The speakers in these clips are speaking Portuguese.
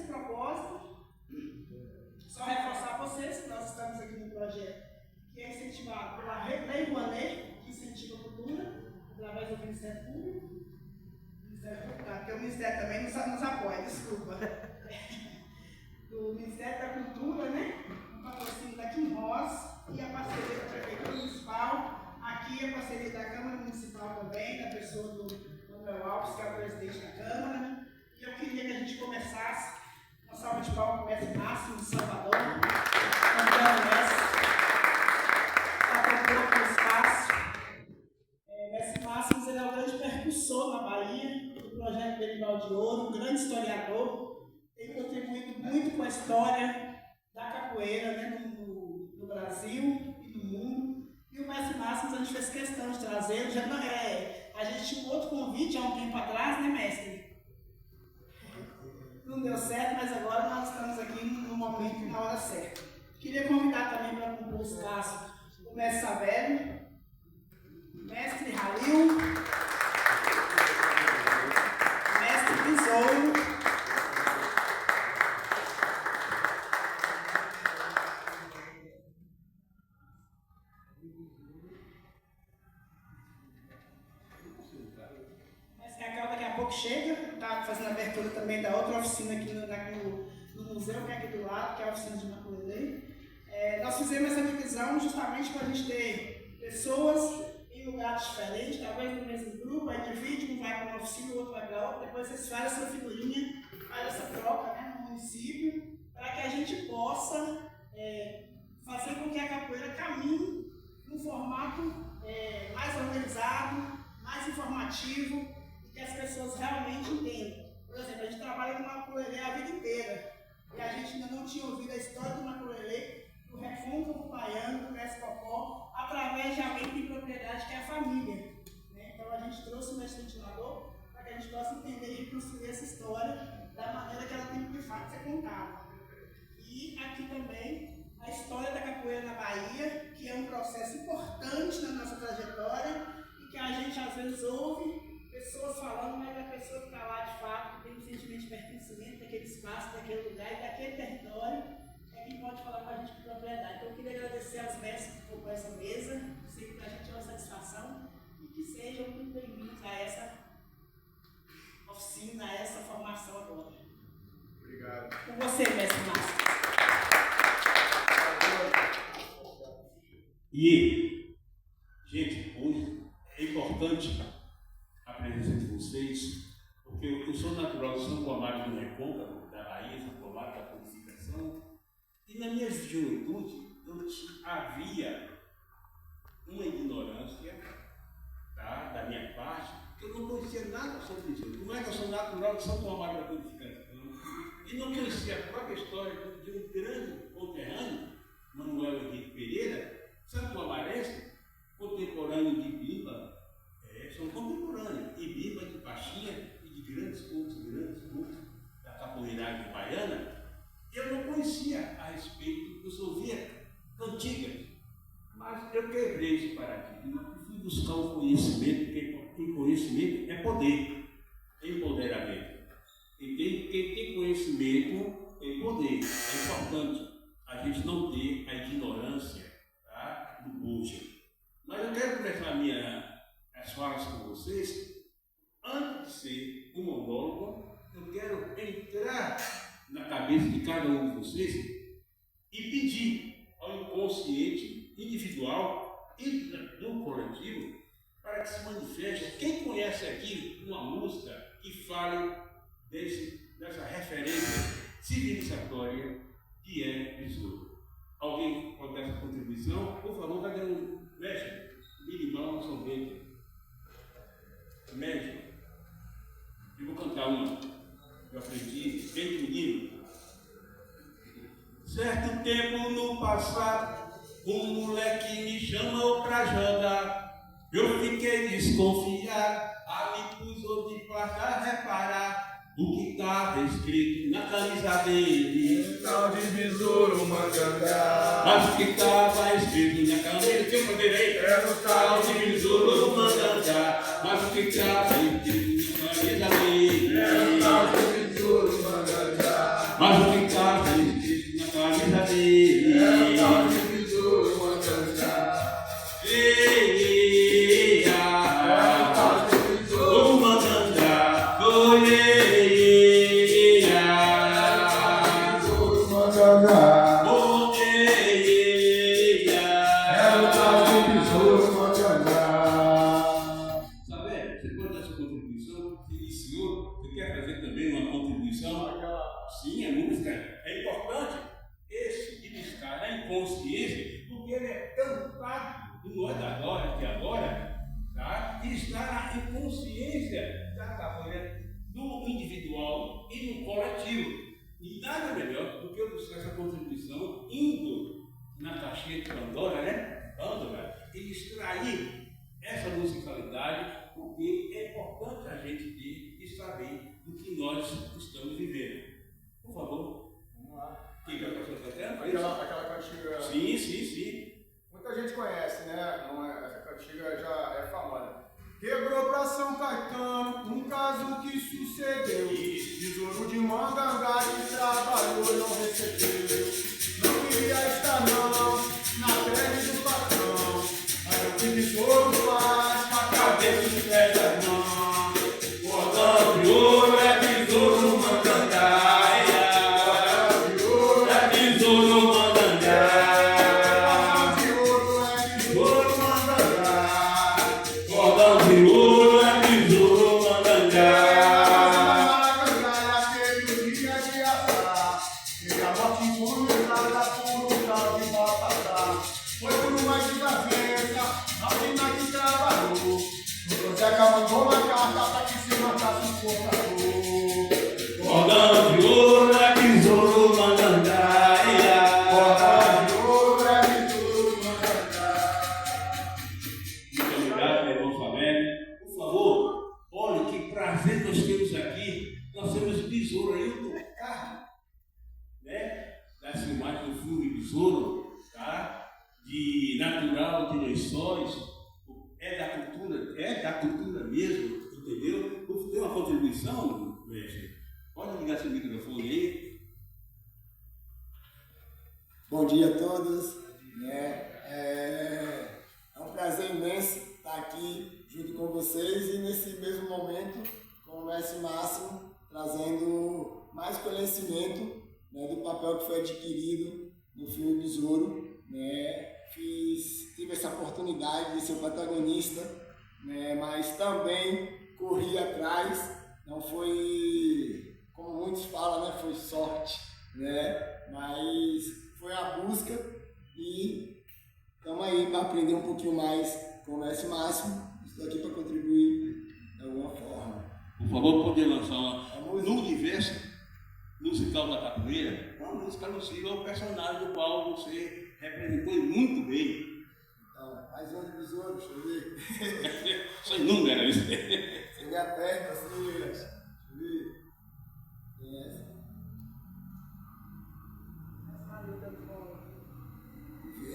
esse propósito, só reforçar vocês que nós estamos aqui no projeto que é incentivado pela Lei Rouanet, que incentiva a cultura, através do Ministério Público. Porque o Ministério também nos apoia, desculpa. Do Ministério da Cultura, né? O patrocínio da Kim Ross e a parceria da Prefeitura Municipal. Aqui a parceria da Câmara Municipal também, da pessoa do Manuel Alves, que é o presidente da Câmara. E eu queria que a gente começasse, uma salva de palmas para o mestre Márcio de Salvador, convidando o mestre para compor aqui o espaço. Mestre Márcio, ele é o grande percussor na Bahia, do projeto Berimbau de Ouro, um grande historiador, tem contribuído muito com a história da capoeira, né, no Brasil e no mundo. E o mestre Márcio, a gente fez questão de trazê-lo. A gente tinha um outro convite há um tempo atrás, né, mestre? Não deu certo, mas agora nós estamos aqui no momento e na hora certa. Queria convidar também para compor o espaço o mestre Savério, mestre Halil, mestre Besouro, mestre Raquel daqui a pouco chega, está fazendo a abertura também da outra oficina aqui no museu, que é aqui do lado, que é a oficina de maculelê. Nós fizemos essa divisão justamente para a gente ter pessoas em lugares diferentes, talvez no mesmo grupo, aí divide, um vai para uma oficina, o outro vai para outra, depois vocês fazem essa figurinha, faz essa troca, né, no município, para que a gente possa fazer com que a capoeira caminhe num formato mais organizado, mais informativo, e que as pessoas realmente entendam. Por exemplo, a gente trabalha no maculelê a vida inteira, e a gente ainda não tinha ouvido a história do maculelê, do recôncavo baiano, do mestre Popó, através de alguém que tem propriedade, que é a família. Né? Então a gente trouxe o mestre ventilador para que a gente possa entender e reconstruir essa história da maneira que ela tem que de fato ser contada. E aqui também a história da capoeira na Bahia, que é um processo importante na nossa trajetória e que a gente às vezes ouve pessoas falando, mas a pessoa que está lá de fato tem um sentimento de pertencimento daquele espaço, daquele lugar e daquele território. Quem pode falar com a gente com propriedade. Então eu queria agradecer aos mestres que compõem essa mesa, sei que para a gente é uma satisfação e que sejam muito bem-vindos a essa oficina, a essa formação agora. Obrigado. Com você, mestre Márcio. E, gente, hoje é importante a presença de vocês, porque eu sou natural de São Tomás do Recôncavo, da Bahia, São Tomás da Purificação. E na minha juventude, havia uma ignorância, tá, da minha parte, que eu não conhecia nada sobre isso. Como é que eu sou natural de São Tomás da Purificação? E não conhecia a própria história de um grande conterrâneo, Manuel Henrique Pereira, santo-amarense, contemporâneo de Bimba, são contemporâneos, de Bimba, de Pachinha e de grandes cultos da capoeiragem baiana. Eu não conhecia a respeito, eu só ouvia cantigas, mas eu quebrei esse paradigma e fui buscar o conhecimento, porque conhecimento é poder, é empoderamento. E quem tem conhecimento tem poder. É importante a gente não ter a ignorância, tá, do bullshit. Mas eu quero começar as falas com vocês. Antes de ser um monólogo, eu quero entrar na cabeça de cada um de vocês e pedir ao inconsciente individual e do coletivo para que se manifeste. Quem conhece aqui uma música que fale dessa referência civilizatória que é Besouro? Alguém pode dar essa contribuição? Por favor, cadê o mestre? Minimão, São Bento. Mestre, eu vou cantar uma. Eu aprendi, bem de menino. Certo tempo no passado, um moleque me chamou pra jogar. Eu fiquei desconfiado, ali pus de placa reparar o que estava escrito na camisa dele. Tal de besouro mangangá. Mas o que estava escrito na camisa, tem uma direita, Era o tal de besouro mangangá. Mas o que estava escrito na camisa dele. Era o tal de besouro mangangá. mas o que casa existe na camisa dele. É o tal de besouro Mangangá. Ei, É o tal de besouro o Mangangá, Besouro Mangangá. É o tal de besouro Mangangá. Sabe, você pode dar sua contribuição? E senhor, você quer fazer também uma contribuição? Sim, a música é importante. Esse de buscar a inconsciência, porque ele é tão claro, não é da agora, que agora, tá? Ele está na inconsciência da capoeira do individual e do coletivo. E nada melhor do que eu buscar essa contribuição indo na caixinha de Pandora, né? Pandora, e extrair essa musicalidade, porque é importante a gente ter e saber do que nós estamos vivendo. Por favor. Vamos lá. O que a pessoa está tendo? Aquela cantiga. Sim. Muita gente conhece, né? Não é, essa cantiga já é famosa. Quebrou pra São Caetano, um caso que sucedeu. Besouro de Mangangá e trabalhou, não recebeu. Não queria estar não, na pele do patrão. Era o que besouro faz, com a cabeça de pedra não. Cordão de ouro é besouro Mangangá. É besouro Mangangá. Cordão de ouro é besouro Mangangá. Mandou uma carta para que se matasse o portador. Cordão de ouro é besouro Mangangá. Cordão de ouro é besouro Mangangá. Muito obrigado, meu irmão Fabério. Por favor, olha que prazer nós temos aqui. Nós temos besouro aí no carro, né? Da filmagem do filme Besouro, tá? De natural, de lençóis. É da cultura mesmo, entendeu? Tem uma contribuição, mestre? Pode ligar seu microfone aí. Bom dia a todos. É um prazer imenso estar aqui junto com vocês e nesse mesmo momento com o mestre Máximo trazendo mais conhecimento, né, do papel que foi adquirido no filme Besouro, né? Tive essa oportunidade de ser o protagonista, né, mas também corri atrás, não foi, como muitos falam, né, foi sorte, né, mas foi a busca e estamos aí para aprender um pouquinho mais com o mestre Máximo. Estou aqui para contribuir de alguma forma. Por favor, poder lançar A no música. universo musical da capoeira, uma música alusiva ao personagem do qual você representou muito bem. Então, mais um de Besouro, deixa eu ver. São inúmeras. Você me aperta assim, deixa eu ver.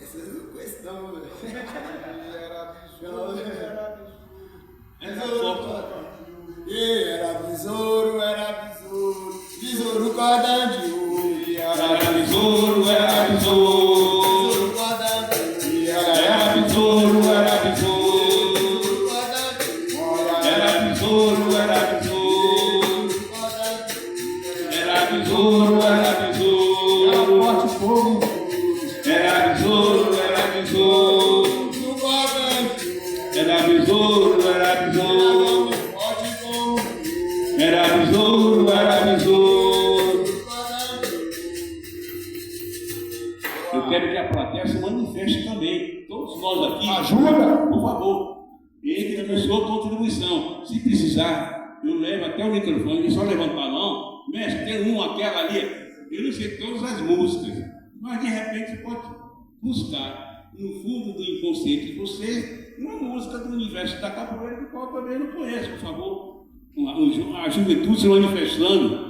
Essa eu não conheço não, velho. Era besouro, era Era besouro, besouro cordão de ouro. Era besouro, era besouro. Besouro cordão de ouro. Era besouro, era besouro. Cordão de ouro. Era besouro, era besouro. Cordão de ouro. Era besouro, era besouro. Forte fogo. Era besouro, era besouro. No cordão de ouro. Era besouro, era besouro. Forte fogo. Era besouro, era besouro. Cordão de ouro. Eu quero que a plateia se manifeste também. Todos nós aqui. Ajuda! Por favor. Entre na sua contribuição. Se precisar, eu levo até o microfone e só levantar a mão. Mestre, tem aquela ali. Eu não sei todas as músicas. Mas de repente você pode buscar no fundo do inconsciente de você uma música do universo da capoeira que qual também não conhece, por favor. A juventude se manifestando.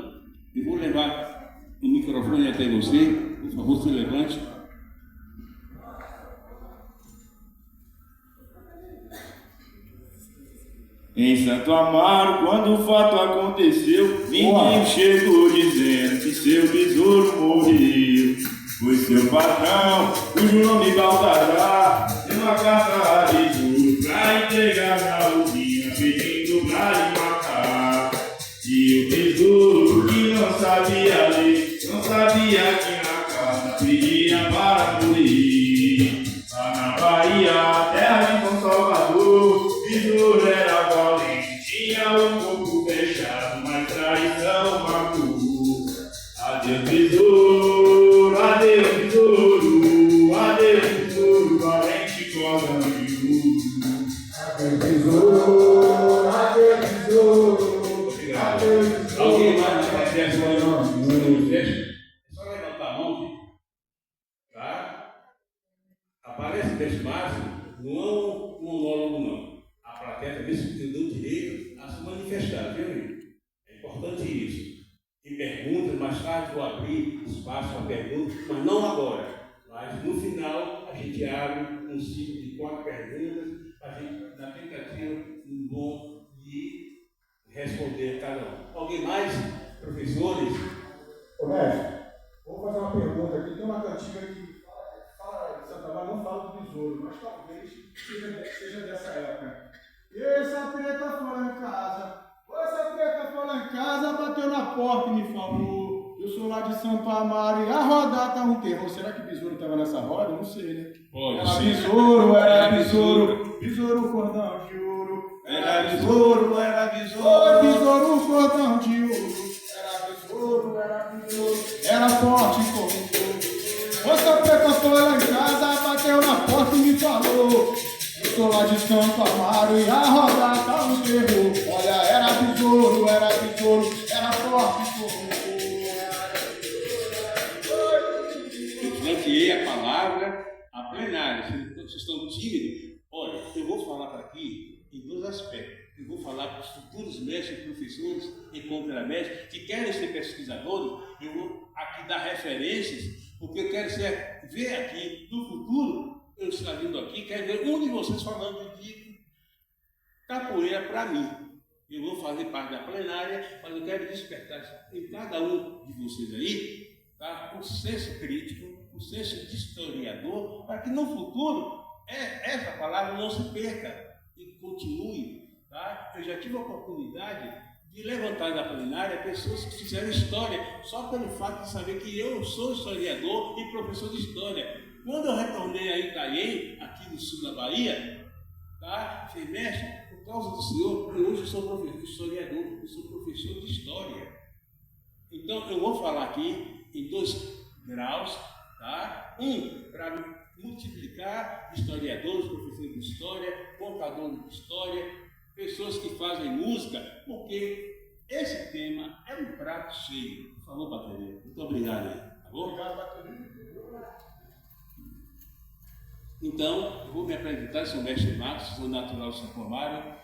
Eu vou levar o microfone até você, por favor, se levante. Em Santo Amaro, quando o fato aconteceu, ninguém chegou dizendo que seu besouro morreu. Foi seu patrão, cujo nome Baltazar, deu uma carta de juro pra entregar na usinha, pedindo pra lhe matar. E o besouro que não sabia ler, não sabia que na casa pedia para morrer. Lá na Bahia, terra de São Salvador, o besouro era valente, tinha o corpo fechado, mas traição matou. Adeus besouro, adeus besouro, adeus besouro, valente corda de ouro. Adeus besouro, adeus besouro, adeus besouro. Alguém mais não quer dizer o nome? É só levantar a mão, gente. Tá? Aparece desse máximo, não é um monólogo, não. A plateia também se deu o direito a se manifestar, viu, amigo? É importante isso. Tem perguntas, mais tarde vou abrir espaço para perguntas, mas não agora. Mas no final a gente abre um ciclo de 4 perguntas, a gente, na tentativa de responder a cada um. Alguém mais? Professores? Ô mestre, vou fazer uma pergunta aqui. Tem uma cantiga que fala de Santa Maria, não fala do besouro, mas talvez seja dessa época. E essa preta foi lá em casa. Essa preta foi lá em casa, bateu na porta e me falou: eu sou lá de Santo Amaro e a roda tá um terror. Será que besouro estava nessa roda? Não sei, né? Pode era ser. Besouro, era besouro, besouro, cordão de ouro. Era besouro, era besouro, besouro, cordão de ouro. Era besouro, era forte como ouro. Essa preta foi lá em casa, bateu na porta e me falou: eu sou lá de Santo Amaro e a roda tá um terror. Olha, era besouro, era forte como Eu franqueei a palavra à plenária. Vocês estão tímidos? Olha, eu vou falar aqui em 2 aspectos. Eu vou falar para os futuros mestres, professores e contramestres que querem ser pesquisadores. Eu vou aqui dar referências, porque eu quero ver aqui no futuro. Eu estou vindo aqui, quero ver um de vocês falando de capoeira para mim. Eu vou fazer parte da plenária, mas eu quero despertar em cada um de vocês aí, tá? O senso crítico, o senso de historiador, para que no futuro essa palavra não se perca e continue. Tá? Eu já tive a oportunidade de levantar da plenária pessoas que fizeram história só pelo fato de saber que eu sou historiador e professor de história. Quando eu retornei a Itaém, aqui no sul da Bahia, tá? Falei, mestre, por causa do senhor, hoje eu sou professor historiador, eu sou professor de história. Então, eu vou falar aqui em 2 graus, tá? Para multiplicar historiadores, professores de história, contadores de história, pessoas que fazem música, porque esse tema é um prato cheio. Por favor, bateria. Muito obrigado aí, tá bom? Obrigado, bateria. Então, eu vou me apresentar, sou o mestre Marcos, sou natural de Santo Amaro.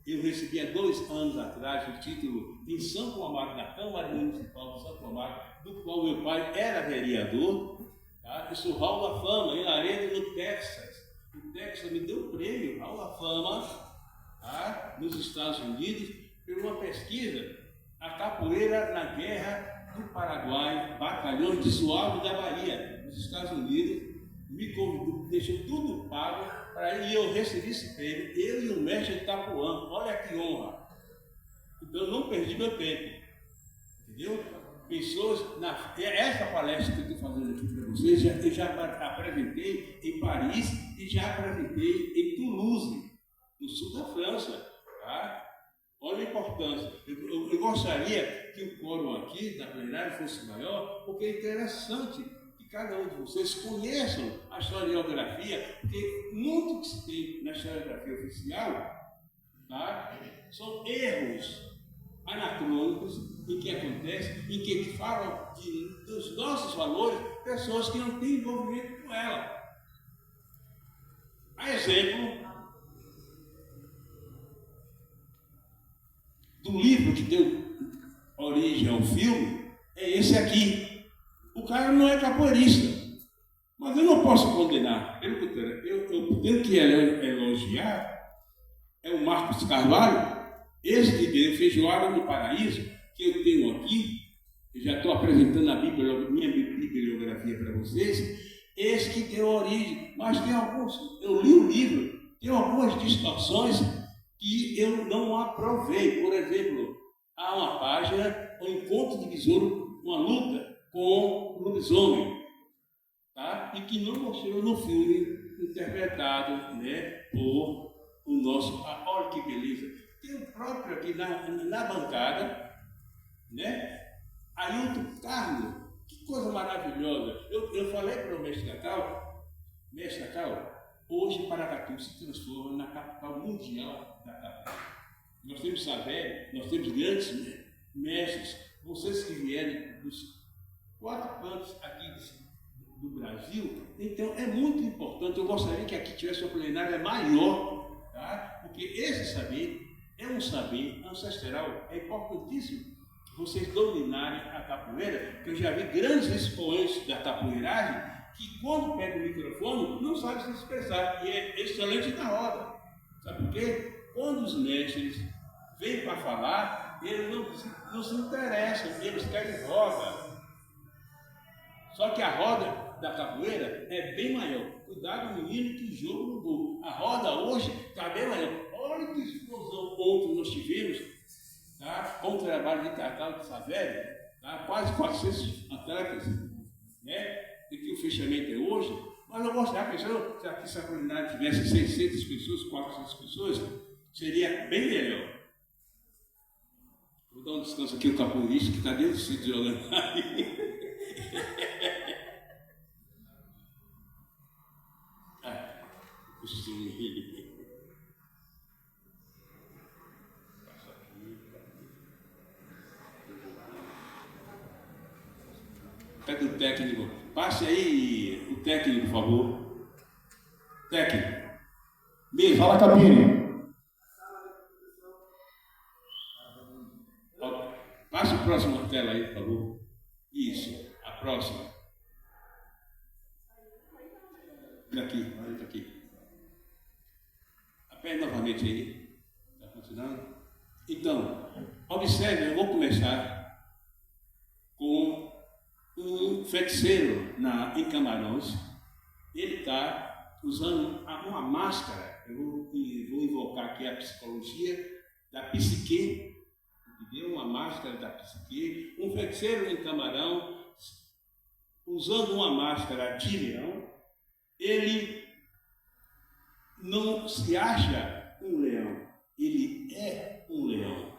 Eu recebi há 2 anos atrás o título em Santo Amaro, da Câmara Municipal de Santo Amaro, do qual meu pai era vereador. Tá? Eu sou Hall da Fama, em Laredo, no Texas. O Texas me deu o prêmio Hall da Fama, tá? Nos Estados Unidos, por uma pesquisa, a capoeira na Guerra do Paraguai, batalhões de Suave da Bahia, nos Estados Unidos. Me convidou, deixou tudo pago para ir e eu recebi esse prêmio, eu e o mestre de Itapuã. Olha que honra! Então eu não perdi meu tempo, entendeu? Pessoas, essa palestra que eu estou fazendo aqui para vocês, eu já apresentei em Paris e já apresentei em Toulouse, no sul da França, tá? Olha a importância. Eu gostaria que o quórum aqui da plenária fosse maior, porque é interessante que cada um de vocês conheçam a historiografia, porque muito que se tem na historiografia oficial, tá? São erros anacrônicos em que acontece, em que falam dos nossos valores, pessoas que não têm envolvimento com ela. A exemplo do livro que deu origem ao filme, é esse aqui. O cara não é capoeirista, mas eu não posso condenar. Eu tenho que elogiar é o Marcos Carvalho, esse que deu Feijoada no Paraíso, que eu tenho aqui. eu já estou apresentando a minha bibliografia para vocês, esse que deu origem, mas tem alguns, eu li o livro, tem algumas distorções que eu não aprovei. Por exemplo, há uma página, o encontro de besouro, uma luta com o lobisomem, tá? E que não mostrou no filme interpretado, né, por o nosso... olha que beleza! Tem o próprio aqui na bancada, né? Ailton Carlos, que coisa maravilhosa! Eu falei para o mestre Cacau, hoje Paracatu se transforma na capital mundial da capital. Nós temos Savério, nós temos grandes mestres, vocês que vierem dos 4 cantos aqui do Brasil. Então é muito importante, eu gostaria que aqui tivesse uma plenária maior, tá? Porque esse saber é um saber ancestral, é importantíssimo vocês dominarem a capoeira, que eu já vi grandes expoentes da capoeiragem que quando pega o microfone não sabe se expressar, e é excelente na roda. Sabe por quê? Quando os mestres vêm para falar, eles não se interessam, eles querem roda. Só que a roda da capoeira é bem maior. Cuidado, menino, que o jogo mudou. A roda hoje está bem maior. Olha que explosão ontem nós tivemos, tá? Com o trabalho de Cacau de Savério, tá? Quase 400 atletas, né? E que o fechamento é hoje. Mas eu gostaria, pensando, se aqui essa comunidade tivesse 600 pessoas, 400 pessoas, seria bem melhor. Vou dar um descanso aqui ao capoeirista que está dentro do sítio jogando aí. Cadê o técnico? Passe aí o técnico, por favor. Técnico. Mesmo. Fala, cabine. Passe a próxima tela aí, por favor. Isso, a próxima. Daqui, olha aqui. Aperte novamente aí. Está funcionando? Então, observe, eu vou começar com um feiticeiro em Camarões. Ele está usando uma máscara. Eu vou invocar aqui a psicologia da psique. Entendeu? Uma máscara da psique. Um feiticeiro em Camarão, usando uma máscara de leão, ele não se acha um leão, ele é um leão.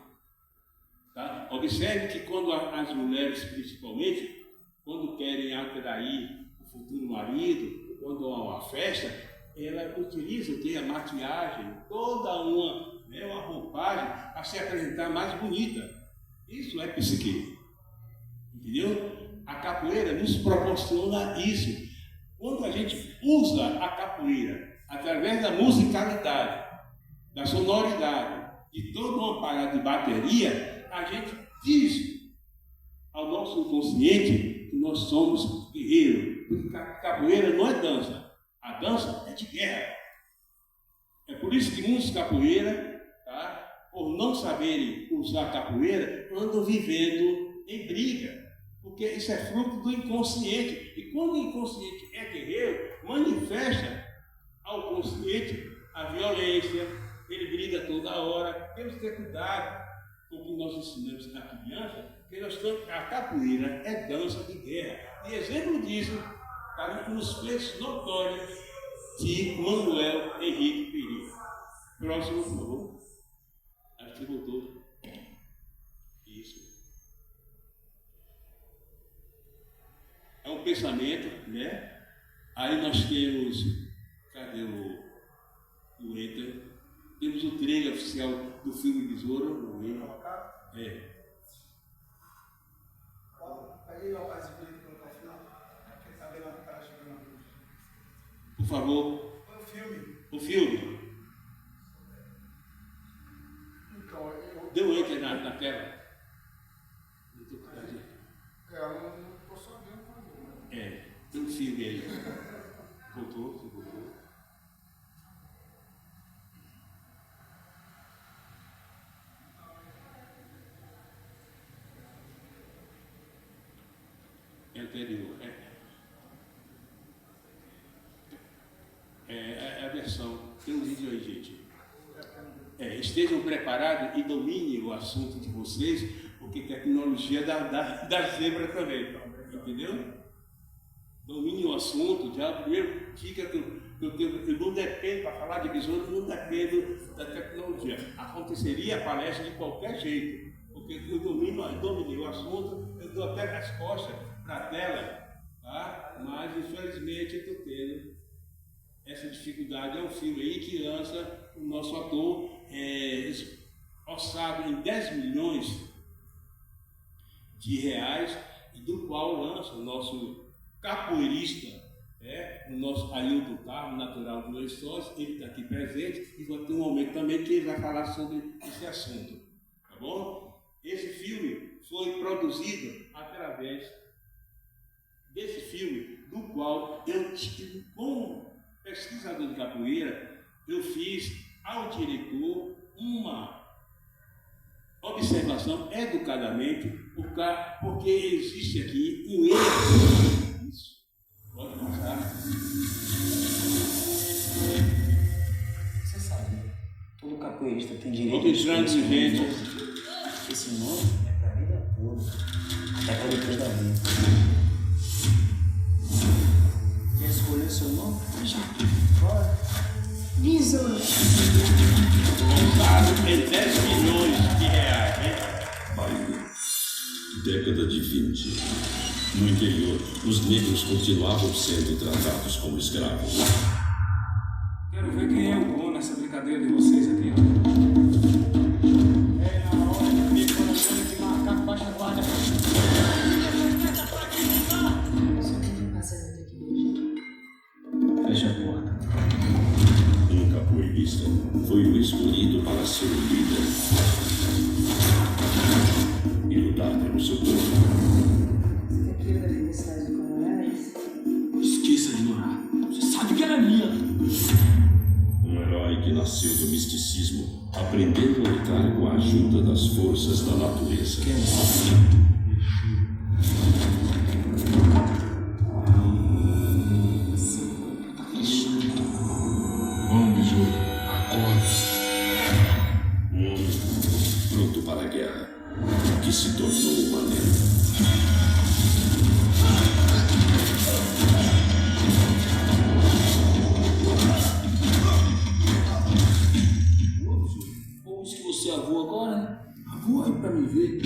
Tá? Observe que quando as mulheres, principalmente, quando querem atrair o futuro marido, quando há uma festa, ela utiliza, tem a maquiagem, toda uma roupagem para se apresentar mais bonita. Isso é psique. Entendeu? A capoeira nos proporciona isso. Quando a gente usa a capoeira através da musicalidade, da sonoridade, de toda uma parada de bateria, a gente diz ao nosso inconsciente que nós somos guerreiros. Porque a capoeira não é dança, a dança é de guerra. É por isso que muitos capoeiras, tá, por não saberem usar a capoeira, andam vivendo em briga. Porque isso é fruto do inconsciente. E quando o inconsciente é guerreiro, manifesta ao consciente a violência, ele briga toda hora. Temos que ter cuidado com o que nós ensinamos à criança, porque a capoeira é dança de guerra. E exemplo disso está nos feitos notórios de Manuel Henrique Pereira. Próximo, por favor. Acho que voltou. Isso. É um pensamento, né? Aí nós temos, cadê o Enter? Temos o trailer oficial do filme Besouro, no meio. É. Aí o rapaz de colocar o final, porque está vendo a cara chegando. Por favor. O filme. O filme. Então, Deu Enter na tela. eu não estou sabendo fazer. É, tem um filme aí. Voltou. anterior. É a versão. Tem um vídeo aí, gente. Estejam preparados e dominem o assunto de vocês, porque tecnologia dá zebra também. Entendeu? Domine o assunto. Já primeiro dica que eu não dependo, para falar de besouro, não dependo da tecnologia. Aconteceria a palestra de qualquer jeito, porque eu dominei o assunto, eu dou até resposta para a tela, tá? Mas infelizmente eu estou tendo essa dificuldade. É um filme aí que lança o nosso ator orçado em 10 milhões de reais, e do qual lança o nosso capoeirista, o nosso Ailton Carmo, natural de Lençóis. Ele está aqui presente e vai ter um momento também que ele vai falar sobre esse assunto, tá bom? Esse filme foi produzido através desse filme, do qual eu, como pesquisador de capoeira, eu fiz ao diretor uma observação educadamente, porque existe aqui um erro. Isso. Pode mostrar. Você sabe, todo capoeirista tem direito Vamos entrando, gente. Esse nome é pra vida toda, até pra depois da vida. Quer escolher seu nome? Já. Bora. Besouro. Orçado em 10 milhões de reais, né? Bahia, década de 20. No interior, os negros continuavam sendo tratados como escravos. Quero ver quem é o bom nessa brincadeira de vocês aqui, ó. Na hora de ver quando eu tenho que marcar baixa a guarda. Só tem passamento aqui hoje. Fecha a porta. Um capoeirista foi o escolhido para ser o líder e lutar pelo seu povo. Aquilo da felicidade do coronel é isso? Esqueça de ignorar. Você sabe que ela é minha. Um herói que nasceu do misticismo, aprendendo a lutar com a ajuda das forças da natureza. Vamos, besouro. Acorda. Um homem pronto para a guerra, que se tornou uma lenda. Ou isso que você avô agora, né? Avô aí pra me ver.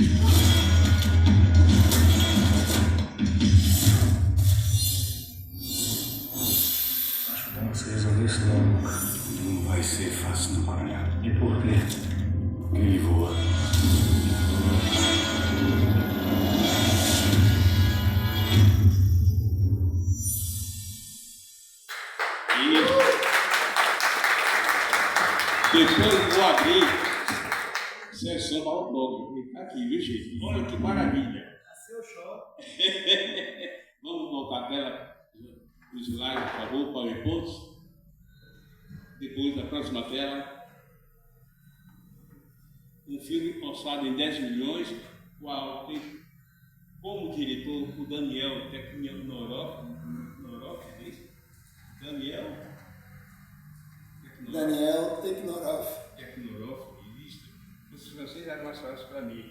Acho bom você resolver isso logo. Não vai ser fácil, não, coronel. E por quê? Porque ele voa. Depois eu vou abrir sessão para autógrafo. Ele está aqui, viu, gente? Olha que maravilha. Nasceu show. Vamos voltar a tela, os slides, por favor, PowerPoint. Depois, da próxima tela, um filme orçado em 10 milhões, qual tem como diretor o Daniel Teknoroff, é isso? Daniel Teknoroff. Teknoroff, isso. Os franceses eram mais fáceis para mim.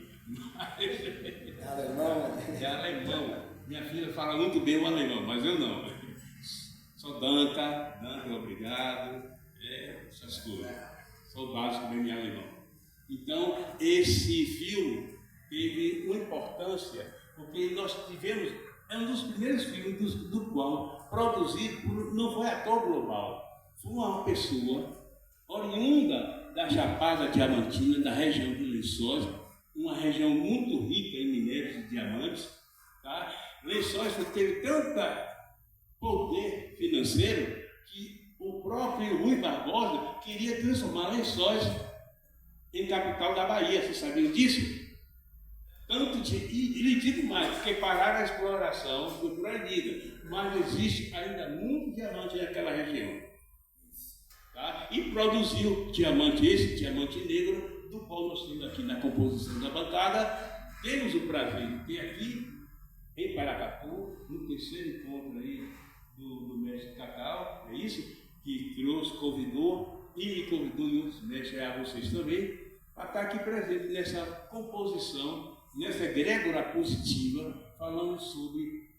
É alemão? É alemão. Minha filha fala muito bem o alemão, mas eu não. Só Danca, obrigado, essas coisas. Só o básico mesmo em alemão. Então, esse filme teve uma importância, porque nós tivemos, é um dos primeiros filmes do qual, produzido por, não foi ator global, foi uma pessoa oriunda da Chapada Diamantina, da região de Lençóis, uma região muito rica em minérios e diamantes. Tá? Lençóis teve tanto poder financeiro que o próprio Rui Barbosa queria transformar Lençóis em capital da Bahia. Vocês sabiam disso? E lhe digo mais, porque pararam a exploração, foi proibida, mas existe ainda muito diamante naquela região. Tá? E produziu diamante, esse diamante negro, do qual nós temos aqui na composição da bancada. Temos o prazer de ter aqui, em Paracatu, no terceiro encontro aí do mestre Cacau, é isso? Que trouxe, convidou e me convidou e outros mestres, a vocês também, para estar aqui presente nessa composição, nessa egrégora positiva, falando sobre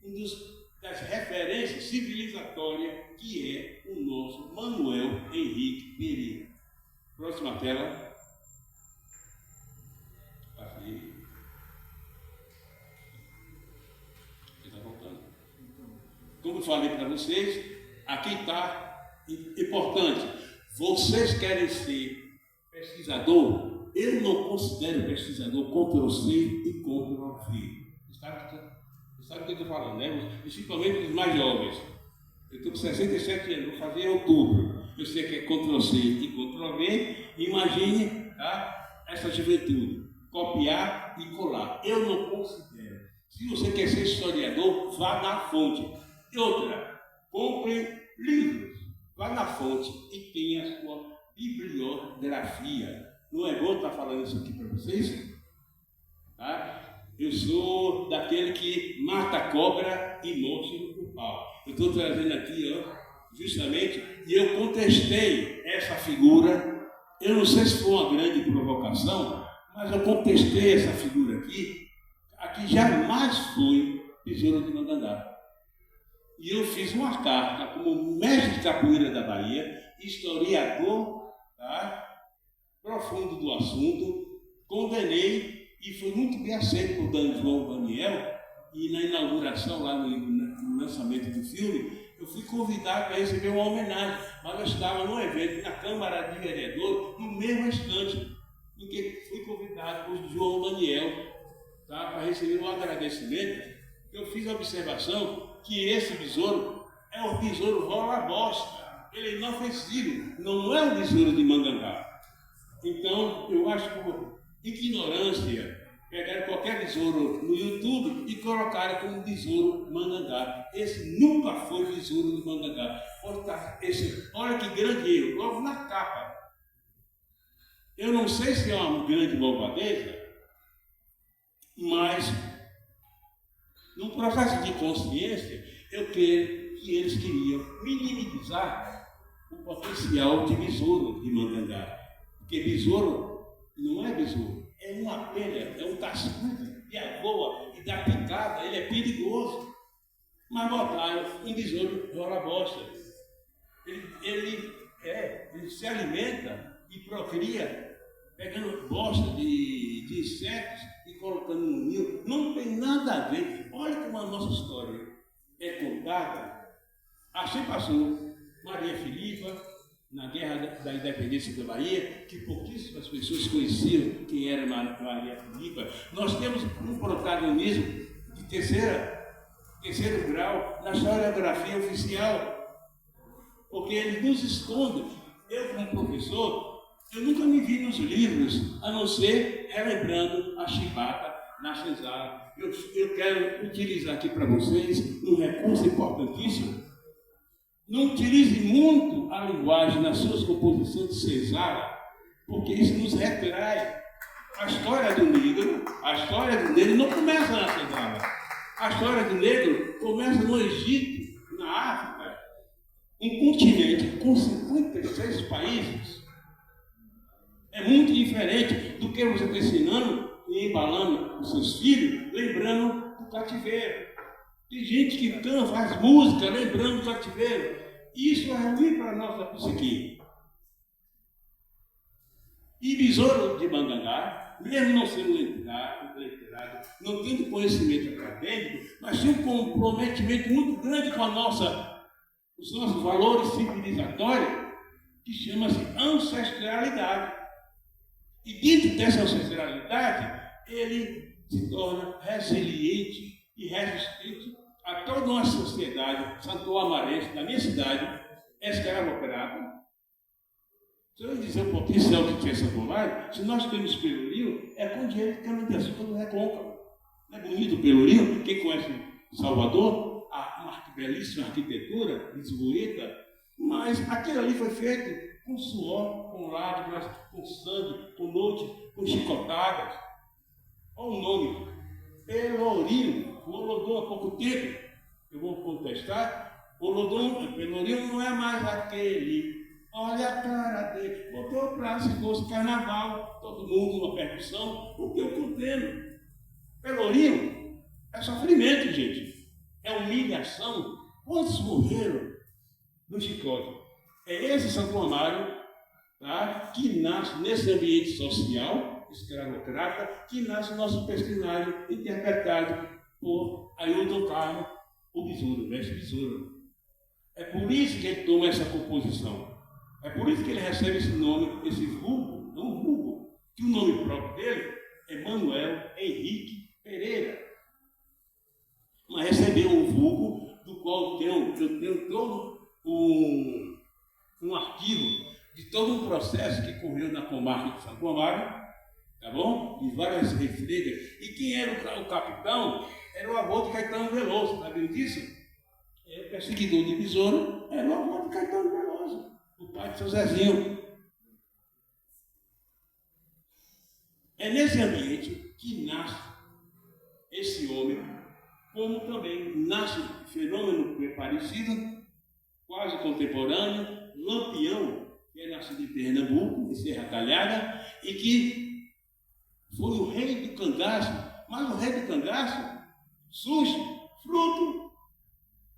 das referências civilizatórias que é o nosso Manuel Henrique Pereira. Próxima tela. Passei. Está voltando. Como eu falei para vocês, aqui está importante. Vocês querem ser pesquisador? Eu não considero pesquisador Ctrl+C e Ctrl+V. Sabe o que eu estou falando, né? Principalmente os mais jovens. Eu estou com 67 anos, vou fazer em outubro. Eu sei que é Ctrl+C e Ctrl+V. Imagine, tá, essa juventude. Copiar e colar. Eu não considero. Se você quer ser historiador, vá na fonte. E outra, compre livros. Vá na fonte e tenha a sua bibliografia. Não é bom estar falando isso aqui para vocês? Tá? Eu sou daquele que mata a cobra e mostra o pau. Eu estou trazendo aqui, ó, justamente, e eu contestei essa figura. Eu não sei se foi uma grande provocação, mas eu contestei essa figura aqui. Aqui jamais foi Besouro de Mangangá. E eu fiz uma carta como mestre de capoeira da Bahia, historiador, tá, profundo do assunto, condenei. E foi muito bem aceito por João Daniel, e na inauguração, lá no lançamento do filme, eu fui convidado para receber uma homenagem, mas eu estava num evento na Câmara de Vereadores, no mesmo instante, em que fui convidado por João Daniel, tá, para receber um agradecimento. Eu fiz a observação que esse besouro é o besouro rola bosta, ele é inofensivo, não é o besouro de Mangangá. Então, eu acho que ignorância, pegaram qualquer besouro no YouTube e colocaram como besouro Mangangá. Esse nunca foi besouro de Mangangá. Olha que grande erro, logo na capa. Eu não sei se é uma grande malvadeza, mas num processo de consciência, eu creio que eles queriam minimizar o potencial de besouro de Mangangá. Porque besouro não é besouro, é uma abelha, é um cascudo, e a voa e dá picada, ele é perigoso. Mas botaram em besouro rola bosta. Ele se alimenta e procria, pegando bosta de insetos e colocando no rio. Não tem nada a ver. Olha como a nossa história é contada. Assim passou Maria Filipa, na Guerra da Independência da Bahia, que pouquíssimas pessoas conheciam quem era Maria Filipa. Nós temos um protagonismo de terceiro grau na historiografia oficial, porque eles nos escondem. Eu, como professor, eu nunca me vi nos livros, a não ser relembrando a chibata na senzala. Eu quero utilizar aqui para vocês um recurso importantíssimo. Não utilize muito a linguagem nas suas composições de senzala, porque isso nos retrai. A história do negro não começa na senzala. A história do negro começa no Egito, na África, um continente com 56 países. É muito diferente do que você está ensinando e embalando os seus filhos, lembrando do cativeiro. Tem gente que faz música lembrando do cativeiro. Isso é ruim para a nossa psique. E besouro de Mangangá, mesmo não sendo letrado, não tendo conhecimento acadêmico, mas tem um comprometimento muito grande com os nossos valores civilizatórios, que chama-se ancestralidade. E dentro dessa ancestralidade, ele se torna resiliente e resistente a toda uma sociedade santo-amarense, da minha cidade, escravo-operada. Se eu dizer o potencial que tinha essa pomada, se nós temos Pelourinho, é com dinheiro de caminho de açúcar do Recôncavo. Não é bonito o Pelourinho? Quem conhece Salvador, uma belíssima arquitetura, lisboeta, mas aquilo ali foi feito com suor, com lágrimas, com sangue, com noite, com chicotadas. Olha o nome. Pelourinho. O Olodum, há pouco tempo, eu vou contestar, Pelourinho não é mais aquele. Olha a cara dele, botou pra se fosse carnaval, todo mundo uma percussão, o que eu condeno. Pelourinho é sofrimento, gente. É humilhação. Quantos morreram no chicote? É esse Santo Amaro, tá, que nasce nesse ambiente social, escravocrata, que nasce o nosso personagem interpretado por Ailton Carmo, o Besouro, o mestre Besouro. É por isso que ele toma essa composição. É por isso que ele recebe esse nome, esse vulgo, não vulgo, que o nome próprio dele é Manuel Henrique Pereira. Mas recebeu um vulgo do qual eu tenho todo um arquivo de todo um processo que correu na comarca de Santo Amaro, tá bom? De várias refregas. E quem era o capitão era o avô de Caetano Veloso, sabem disso? O perseguidor de Besouro era o avô de Caetano Veloso, o pai de seu Zezinho. É nesse ambiente que nasce esse homem, como também nasce um fenômeno parecido, quase contemporâneo, Lampião, que é nascido em Pernambuco, em Serra Talhada, e que foi o rei do cangaço. Mas o rei do cangaço surge fruto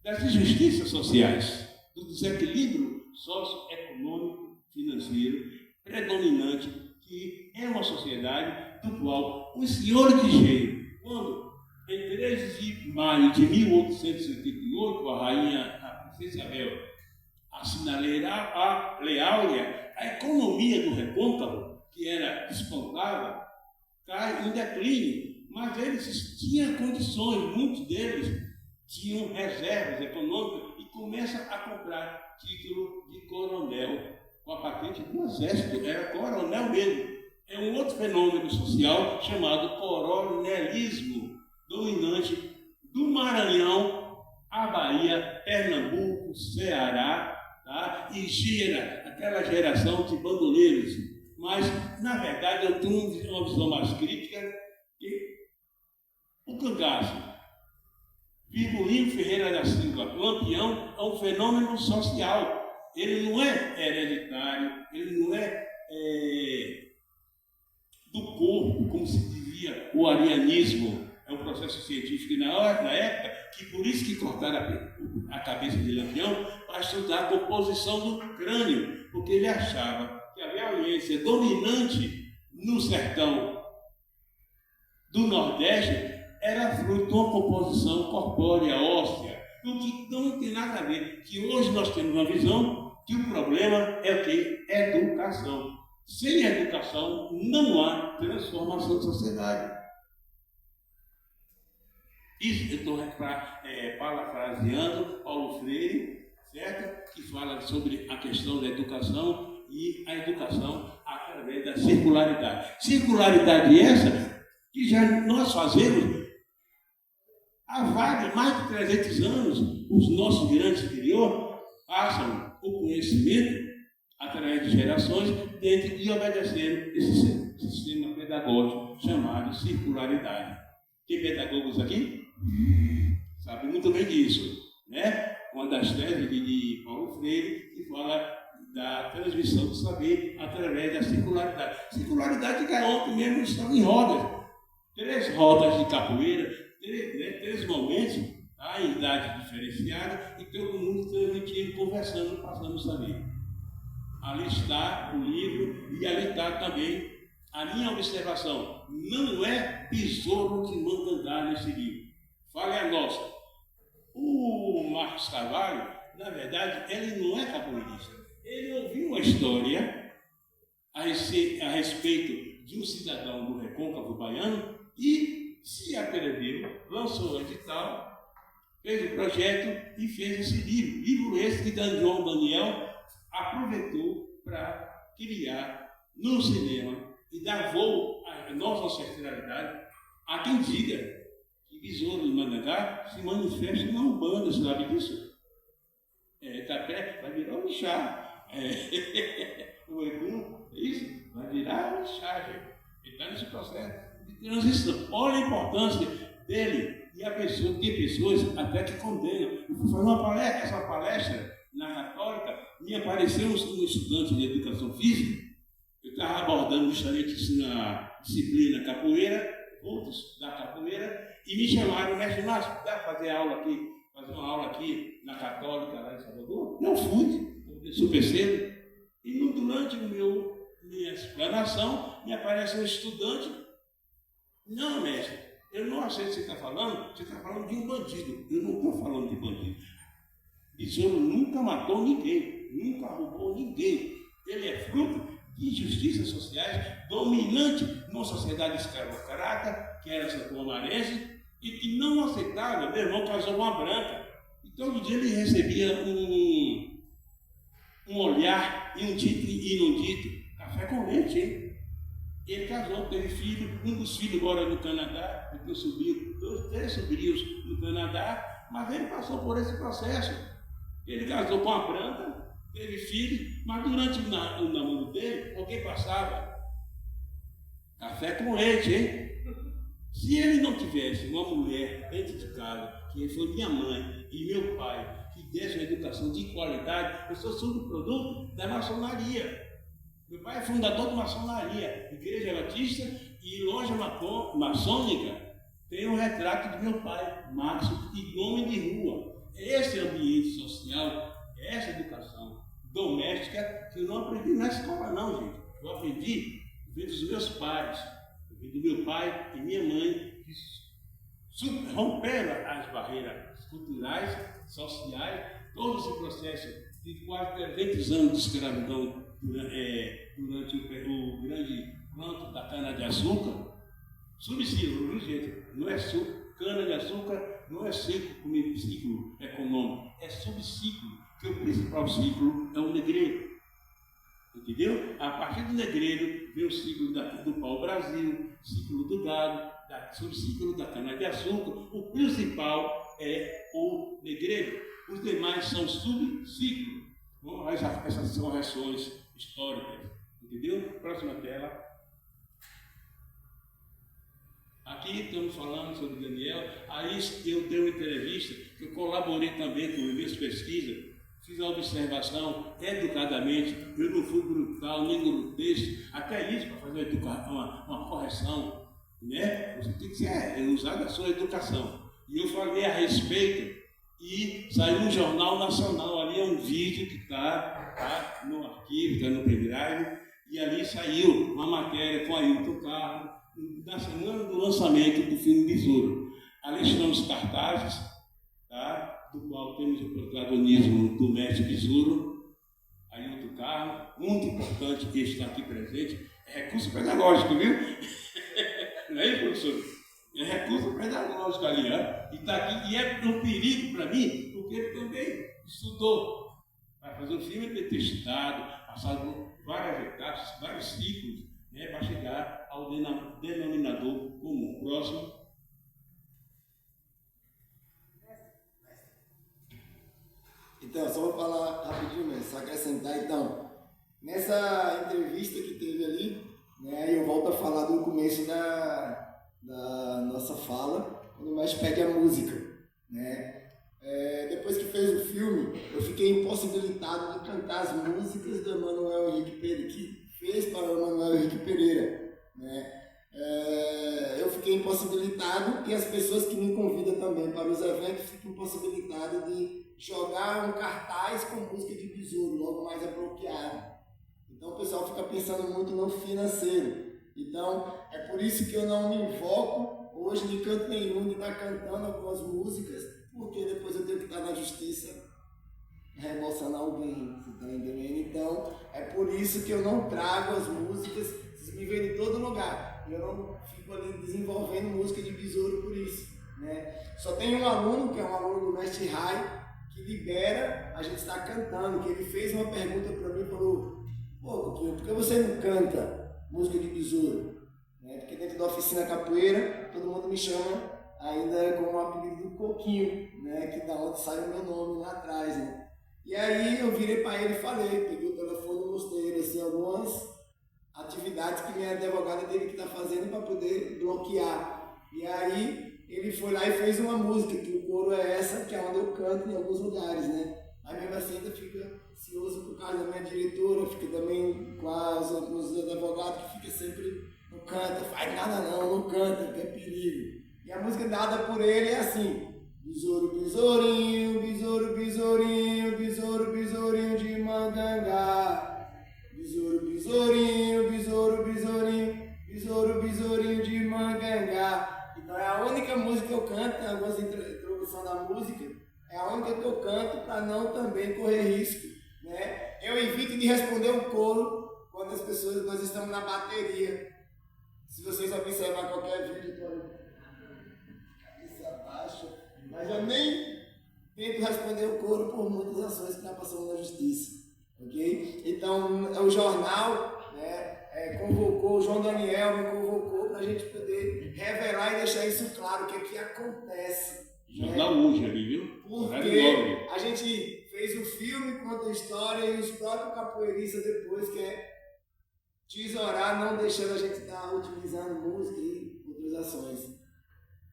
das injustiças sociais, do desequilíbrio socioeconômico, financeiro, predominante, que é uma sociedade do qual os senhores de engenho, quando em 13 de maio de 1878, a rainha, a princesa Isabel, assinaleira a Lei Áurea, a economia do recôncavo, que era despontada, cai em declínio. Mas eles tinham condições, muitos deles tinham reservas econômicas e começam a comprar título de coronel, com a patente do exército, era coronel mesmo. É um outro fenômeno social chamado coronelismo, dominante do Maranhão, a Bahia, Pernambuco, Ceará, tá? E gera aquela geração de bandoleiros. Mas, na verdade, eu tenho uma visão mais crítica que o cangaço, Virgulino Ferreira da Silva, Lampião, é um fenômeno social. Ele não é hereditário, ele não é do corpo, como se dizia o arianismo. É um processo científico na época, que por isso que cortaram a cabeça de Lampião para estudar a composição do crânio, porque ele achava que a violência dominante no sertão do Nordeste era fruto de uma composição corpórea, óssea, o que não tem nada a ver, que hoje nós temos uma visão que o problema é o que? Educação. Sem educação não há transformação de sociedade. Isso eu estou parafraseando Paulo Freire, certo? Que fala sobre a questão da educação e a educação através da circularidade. Circularidade essa que já nós fazemos há mais de 300 anos. Os nossos grandes interior passam o conhecimento através de gerações dentro de obedecendo esse sistema pedagógico chamado circularidade. Tem pedagogos aqui? Sabe muito bem disso, né? Uma das teses de Paulo Freire que fala da transmissão do saber através da circularidade. Circularidade que ontem mesmo estão em rodas. 3 rodas de capoeira, 3 momentos, tá, em idade diferenciada, e todo mundo transmitindo, conversando, passando o saber. Ali está o livro e ali está também a minha observação. Não é Besouro que manda andar nesse livro. Fale a nossa. O Marcos Carvalho, na verdade, ele não é capoeirista. Ele ouviu uma história a respeito de um cidadão do recôncavo baiano e se atreviu, lançou o edital, fez o projeto e fez esse livro. Livro esse que João Daniel aproveitou para criar no cinema e dar voo à nossa ancestralidade. Há quem diga que Besouro de Manangá se manifesta na Umbanda, você sabe disso? Tapé vai virar um chá. O Egum, isso, vai virar um chá, gente. Ele está nesse processo de transição. Olha a importância dele. E tem pessoas até que condenam. Eu fui fazer essa palestra na Católica, me apareceu um estudante de educação física. Eu estava abordando justamente na disciplina capoeira, outros da capoeira, e me chamaram, mestre Márcio, dá para fazer uma aula aqui na Católica, lá em Salvador? Não fui, super cedo. E durante minha explanação, me aparece um estudante. Não, mestre, eu não aceito o que você está falando de um bandido. Eu não estou falando de bandido. Besouro nunca matou ninguém, nunca roubou ninguém. Ele é fruto de injustiças sociais dominante numa sociedade escravocrata, que era essa comarense, e que não aceitava. Meu irmão casou com uma branca. E todo dia ele recebia um olhar e um dito e não dito. Café com leite, hein? Ele casou, teve filho, um dos filhos mora no Canadá, ele tem sobrinho, 3 sobrinhos no Canadá, mas ele passou por esse processo. Ele casou com a branca, teve filho, mas durante o namoro dele, alguém passava café com leite, hein? Se ele não tivesse uma mulher dentro de casa, que foi minha mãe e meu pai, que desse uma educação de qualidade, eu sou subproduto da maçonaria. Meu pai é fundador de maçonaria, Igreja Batista e loja maçônica. Tem um retrato de meu pai, Márcio, e nome de rua. Esse ambiente social, essa educação doméstica, que eu não aprendi na escola, não, gente. Eu aprendi dos meus pais, do meu pai e minha mãe, que romperam as barreiras culturais, sociais, todo esse processo de quase 300 anos de escravidão durante o grande planto da cana-de-açúcar. Subciclo, viu, gente? Não é cana-de-açúcar, não é ciclo econômico, é subciclo, que o principal ciclo é o negreiro. Entendeu? A partir do negreiro vem o ciclo do pau-brasil, ciclo do gado, subciclo da cana-de-açúcar. O principal é o negreiro. Os demais são subciclos. Bom, essas são reações históricas. Entendeu? Próxima tela. Aqui estamos falando sobre Daniel. Aí eu dei uma entrevista, que eu colaborei também com minhas pesquisas. Fiz a observação educadamente, eu não fui brutal, nem grotesco, até isso para fazer uma correção, né? Você tem que usar da sua educação. E eu falei a respeito e saiu no Jornal Nacional, ali é um vídeo que está no arquivo, está no pendrive, e ali saiu uma matéria com Ailton Carlos, na semana do lançamento do filme Besouro. Ali estão os cartazes, tá? Do qual temos o protagonismo do mestre Besouro, Ailton Carlos, muito importante que está aqui presente, é recurso pedagógico, viu? Não é isso, professor? É recurso pedagógico ali, ó. E está aqui, e é um perigo para mim, porque ele também estudou. Para fazer um filme, ele ter estudado, passado por várias etapas, vários ciclos, né, para chegar ao denominador comum. Próximo. Então, só vou falar rapidinho mesmo, só acrescentar. Então, nessa entrevista que teve ali, né, eu volto a falar do começo da nossa fala, quando o mestre pede a música, né? Depois que fez o filme, eu fiquei impossibilitado de cantar as músicas do Emanuel Henrique Pereira, que fez para o Emanuel Henrique Pereira, né? Eu fiquei impossibilitado e as pessoas que me convidam também para os eventos ficam impossibilitadas de jogar um cartaz com música de Besouro, logo mais apropriado. Então o pessoal fica pensando muito no financeiro. Então é por isso que eu não me invoco hoje de canto nenhum de estar cantando algumas músicas, porque depois eu tenho que estar na justiça reembolsando alguém, você está entendendo? Então é por isso que eu não trago as músicas, vocês me veem em todo lugar. Eu não fico ali desenvolvendo música de Besouro por isso, né? Só tem um aluno, que é um aluno do mestre Rai, que libera a gente estar cantando, que ele fez uma pergunta para mim, falou: pô, Coquinho, por que você não canta música de Besouro? Né? Porque dentro da oficina capoeira, todo mundo me chama ainda com o apelido do Coquinho, né? Que da onde sai o meu nome lá atrás, né? E aí eu virei para ele e falei, peguei o telefone e mostrei ele assim, algumas atividades que minha advogada teve que estar fazendo para poder bloquear. E aí ele foi lá e fez uma música, que o coro é essa, que é onde eu canto em alguns lugares, né? Mas mesmo assim ainda fica ansioso por causa da minha diretora, fica também com os advogados que fica sempre, não canta, faz nada não canta, que é perigo. E a música dada por ele é assim: besouro, besourinho, besouro, besourinho, besouro, besourinho de Mangangá. Besouro, besourinho, besouro, besourinho, besouro, besourinho de Mangangá. Então é a única música que eu canto, tem algumas introdução da música, é a única que eu canto para não também correr risco, né? Eu evito de responder um coro quando nós estamos na bateria. Se vocês observar qualquer vídeo, cabeça baixa, mas eu nem tento responder o coro por muitas ações que já passamos na justiça, ok? Então o jornal, né, convocou, o João Daniel me convocou para a gente poder revelar e deixar isso claro, que aqui acontece. Jornal hoje ali, viu? Porque a gente fez o filme, conta a história, e os próprios capoeiristas depois quer tesourar, não deixando a gente estar utilizando música e outras ações.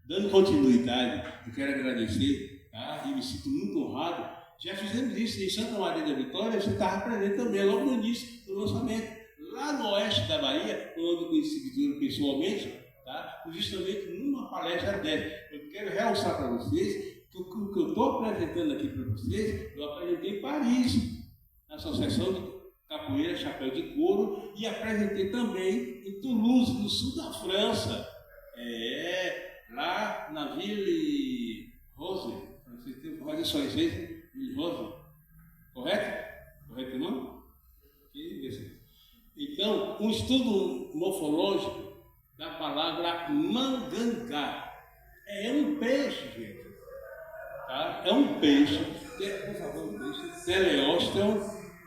Dando continuidade, eu quero agradecer, tá? E me sinto muito honrado. Já fizemos isso em Santa Maria da Vitória, você estava presente também, logo no início do lançamento. Lá no oeste da Bahia, quando eu conheci Vitória pessoalmente, tá? Justamente numa palestra dessa. Eu quero realçar para vocês que o que eu estou apresentando aqui para vocês, eu apresentei em Paris, na Associação de Capoeira Chapéu de Couro, e apresentei também em Toulouse, no sul da França, lá na Ville Rose, pode só Ville Rose, correto? Correto não? Então, um estudo morfológico da palavra mangangá. É um peixe, gente. Tá? É um peixe, por favor, um peixe, teleósteo,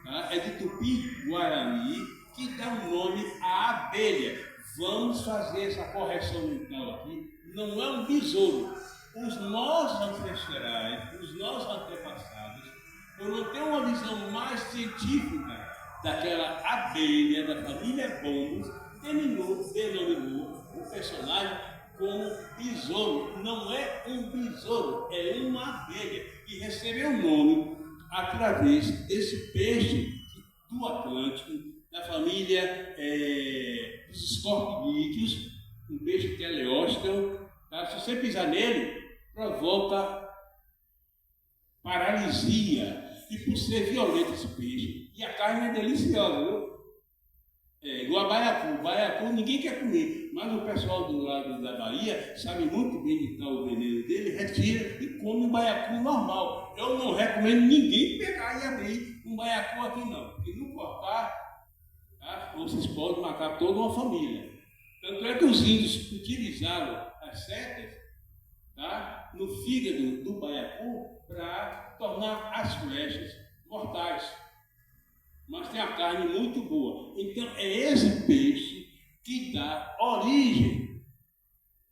tá? É de Tupi-Guarani, que dá o nome à abelha. Vamos fazer essa correção mental aqui. Não é um besouro. Os nossos ancestrais, os nossos antepassados, por não ter uma visão mais científica daquela abelha da família Bombos, denominou o personagem como besouro. Não é um besouro, é uma abelha, e recebeu o nome através desse peixe do Atlântico, da família dos escorpinídeos, um peixe teleósteo, tá? Se você pisar nele, provoca paralisia, e por ser violento esse peixe, e a carne é deliciosa, viu? Igual a baiacu. Baiacu ninguém quer comer, mas o pessoal do lado da Bahia sabe muito bem de tal o veneno dele, retira e come um baiacu normal. Eu não recomendo ninguém pegar e abrir um baiacu aqui não, porque não cortar, tá? Vocês podem matar toda uma família. Tanto é que os índios utilizaram as setas, tá? No fígado do baiacu para tornar as flechas mortais. Mas tem a carne muito boa. Então é esse peixe que dá origem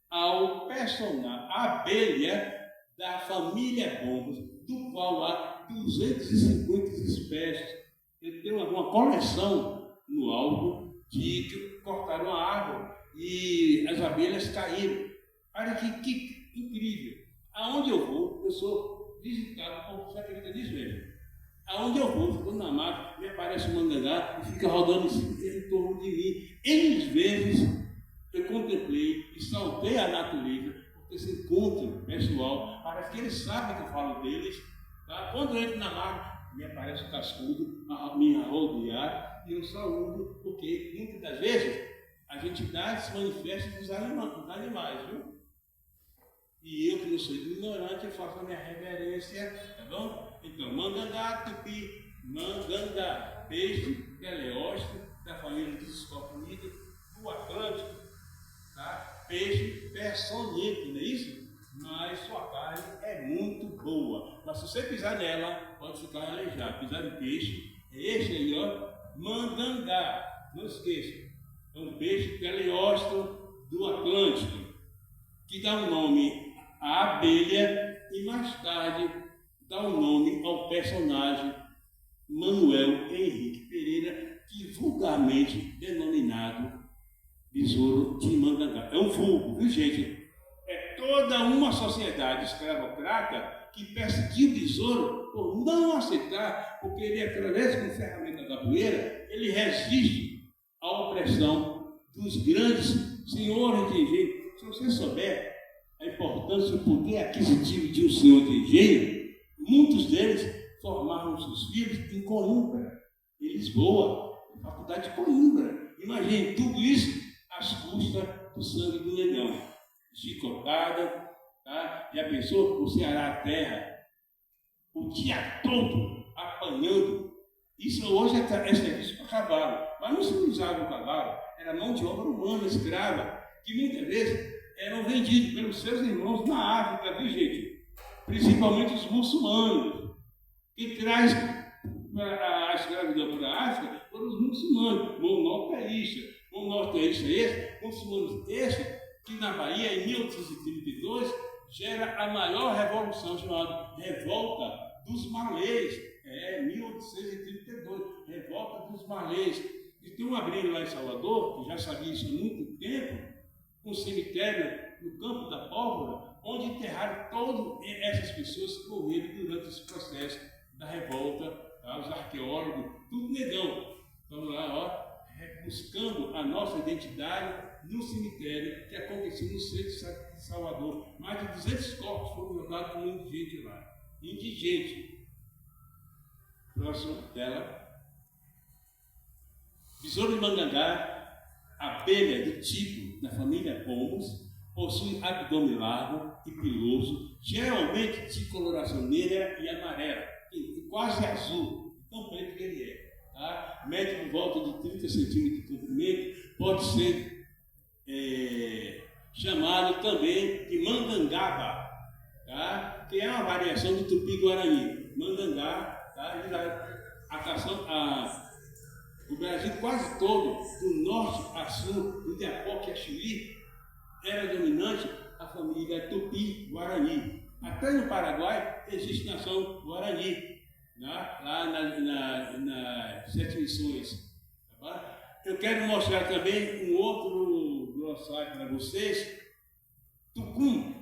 ao personagem, a abelha da família Bombos, do qual há 250 espécies. Ele tem uma coleção no alto que cortaram a árvore e as abelhas caíram. Olha que incrível. Aonde eu vou, eu sou visitado por sacrifício de joelho. Aonde eu vou, estou na mata, me aparece um mangangá e fica rodando em torno de mim. N vezes eu contemplei e saltei a natureza por esse encontro pessoal. Parece que eles sabem que eu falo deles. Tá? Quando eu entro na mata, me aparece o cascudo, a minha rodear, e eu saúdo, porque muitas das vezes a entidade se manifesta dos animais, viu? E eu, que não sou ignorante, eu faço a minha reverência, tá bom? Então, mangangá, tupi, mangangá, peixe, teleósteo, da família dos escorpinídeos, do Atlântico, tá? Peixe peçonhento, não é isso? Mas sua carne é muito boa. Mas se você pisar nela, pode ficar aleijado. Pisar em peixe, é este aí, ó, mangangá, não esqueça. É um peixe teleósteo do Atlântico, que dá um nome à abelha e mais tarde dá um nome ao personagem Manuel Henrique Pereira, que vulgarmente denominado Besouro de Mangangá. É um vulgo, viu, gente? toda uma sociedade escravocrata que perseguiu o besouro por não aceitar, porque ele, através com ferramenta da poeira, ele resiste à opressão dos grandes senhores de engenho. Se você souber a importância do poder aquisitivo de um senhor de engenho, muitos deles formaram seus filhos em Coimbra, em Lisboa, na faculdade de Coimbra. Imagine tudo isso às custas do sangue do negão. Chicotada, tá? Já pensou você arar a terra o dia todo apanhando? Isso hoje é serviço para cavalo, mas não se usava o cavalo, era mão de obra humana, escrava, que muitas vezes eram vendidos pelos seus irmãos na África, viu, gente? Principalmente os muçulmanos, que traz a escravidão para a África foram os muçulmanos, monoteístas. Monoteísta esse, muçulmanos esse, que na Bahia, em 1832, gera a maior revolução, chamada Revolta dos Malês. 1832, Revolta dos Malês. E tem um abrigo lá em Salvador, que já sabia isso há muito tempo, um cemitério no Campo da Pólvora, onde enterraram todas essas pessoas que morreram durante esse processo da revolta, tá? Os arqueólogos, tudo negão. Vamos lá, ó, buscando a nossa identidade no cemitério que aconteceu no centro de Salvador. Mais de 200 corpos foram jogados como indigente lá. Indigente. Próximo dela. Besouro de Mangangá, abelha do tipo da família Pombos, possui abdômen largo e piloso, geralmente de coloração negra e amarela, e quase azul, tão preto que ele é. Tá? Mede por volta de 30 centímetros de comprimento, pode ser chamado também de mangangaba, tá? Que é uma variação do tupi-guarani. Mangangá, tá? O Brasil quase todo, do norte a sul, do Iapoque a Chuí, era dominante a família Tupi-Guarani. Até no Paraguai existe nação Guarani, né? Lá nas 7 missões. Tá? Eu quero mostrar também um outro glossário para vocês. Tucum.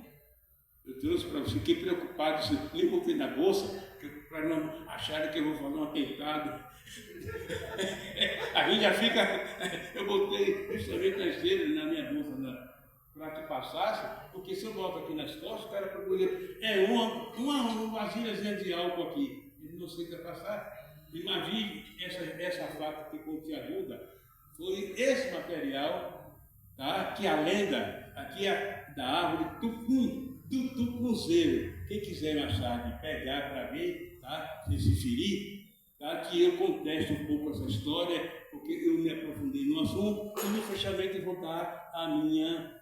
Eu trouxe para vocês, fiquei preocupado, nem coloquei na bolsa, para não acharem que eu vou fazer um atentado. A gente já fica. Eu botei justamente na esteira, na minha bolsa, para que passasse, porque se eu boto aqui nas costas, o cara procura. É uma vasilhazinha de álcool aqui. Ele não sei o que vai passar. Imagine essa faca que pontiaguda. Foi esse material, tá? Que a lenda aqui é da árvore tucum, do tucunzeiro. Quem quiser achar de pegar para ver, tá? Se ferir, tá? Que eu contesto um pouco essa história, porque eu me aprofundei no assunto e no fechamento eu vou dar a minha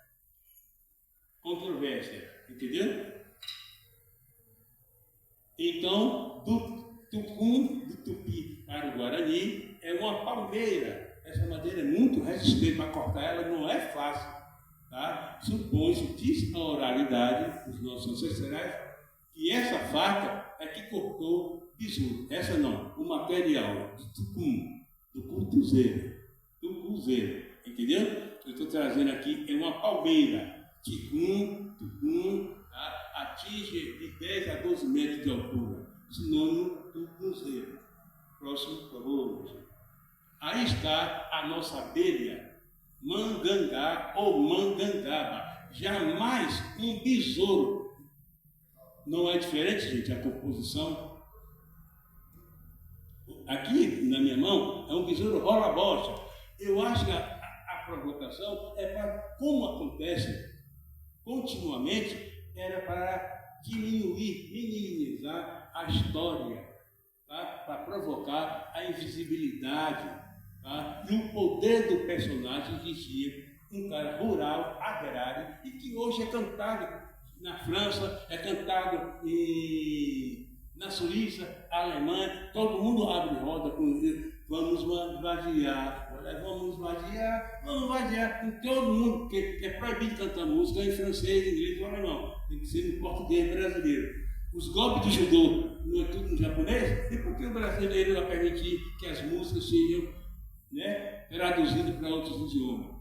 controvérsia, entendeu? Então, do tucum, do tupi para o guarani, é uma palmeira. Essa madeira é muito resistente, para cortar ela não é fácil, tá? Supõe-se, diz a oralidade dos nossos ancestrais, que essa faca é que cortou besouro. Essa não, o material do tucum, do curtuzeiro, entendeu? Eu estou trazendo aqui, é uma palmeira. Tucum, tá? Atinge de 10 a 12 metros de altura, sinônimo do cruzeiro. Próximo, por favor. Aí está a nossa abelha, mangangá ou mangangaba. Jamais um besouro. Não é diferente, gente, a composição. Aqui na minha mão é um besouro rola-bocha. Eu acho que a provocação é para, como acontece continuamente, era para diminuir, minimizar a história, tá? Para provocar a invisibilidade, tá? E o poder do personagem existia, um cara rural, agrário, e que hoje é cantado na França, é cantado na Suíça, Alemanha, todo mundo abre roda com vamos vadiar, vamos vadiar, com todo mundo, que é proibido cantar música em francês, inglês ou alemão, tem que ser em português brasileiro. Os golpes de judô não é tudo em japonês, e por que o brasileiro vai permitir que as músicas sejam, né, traduzidas para outros idiomas?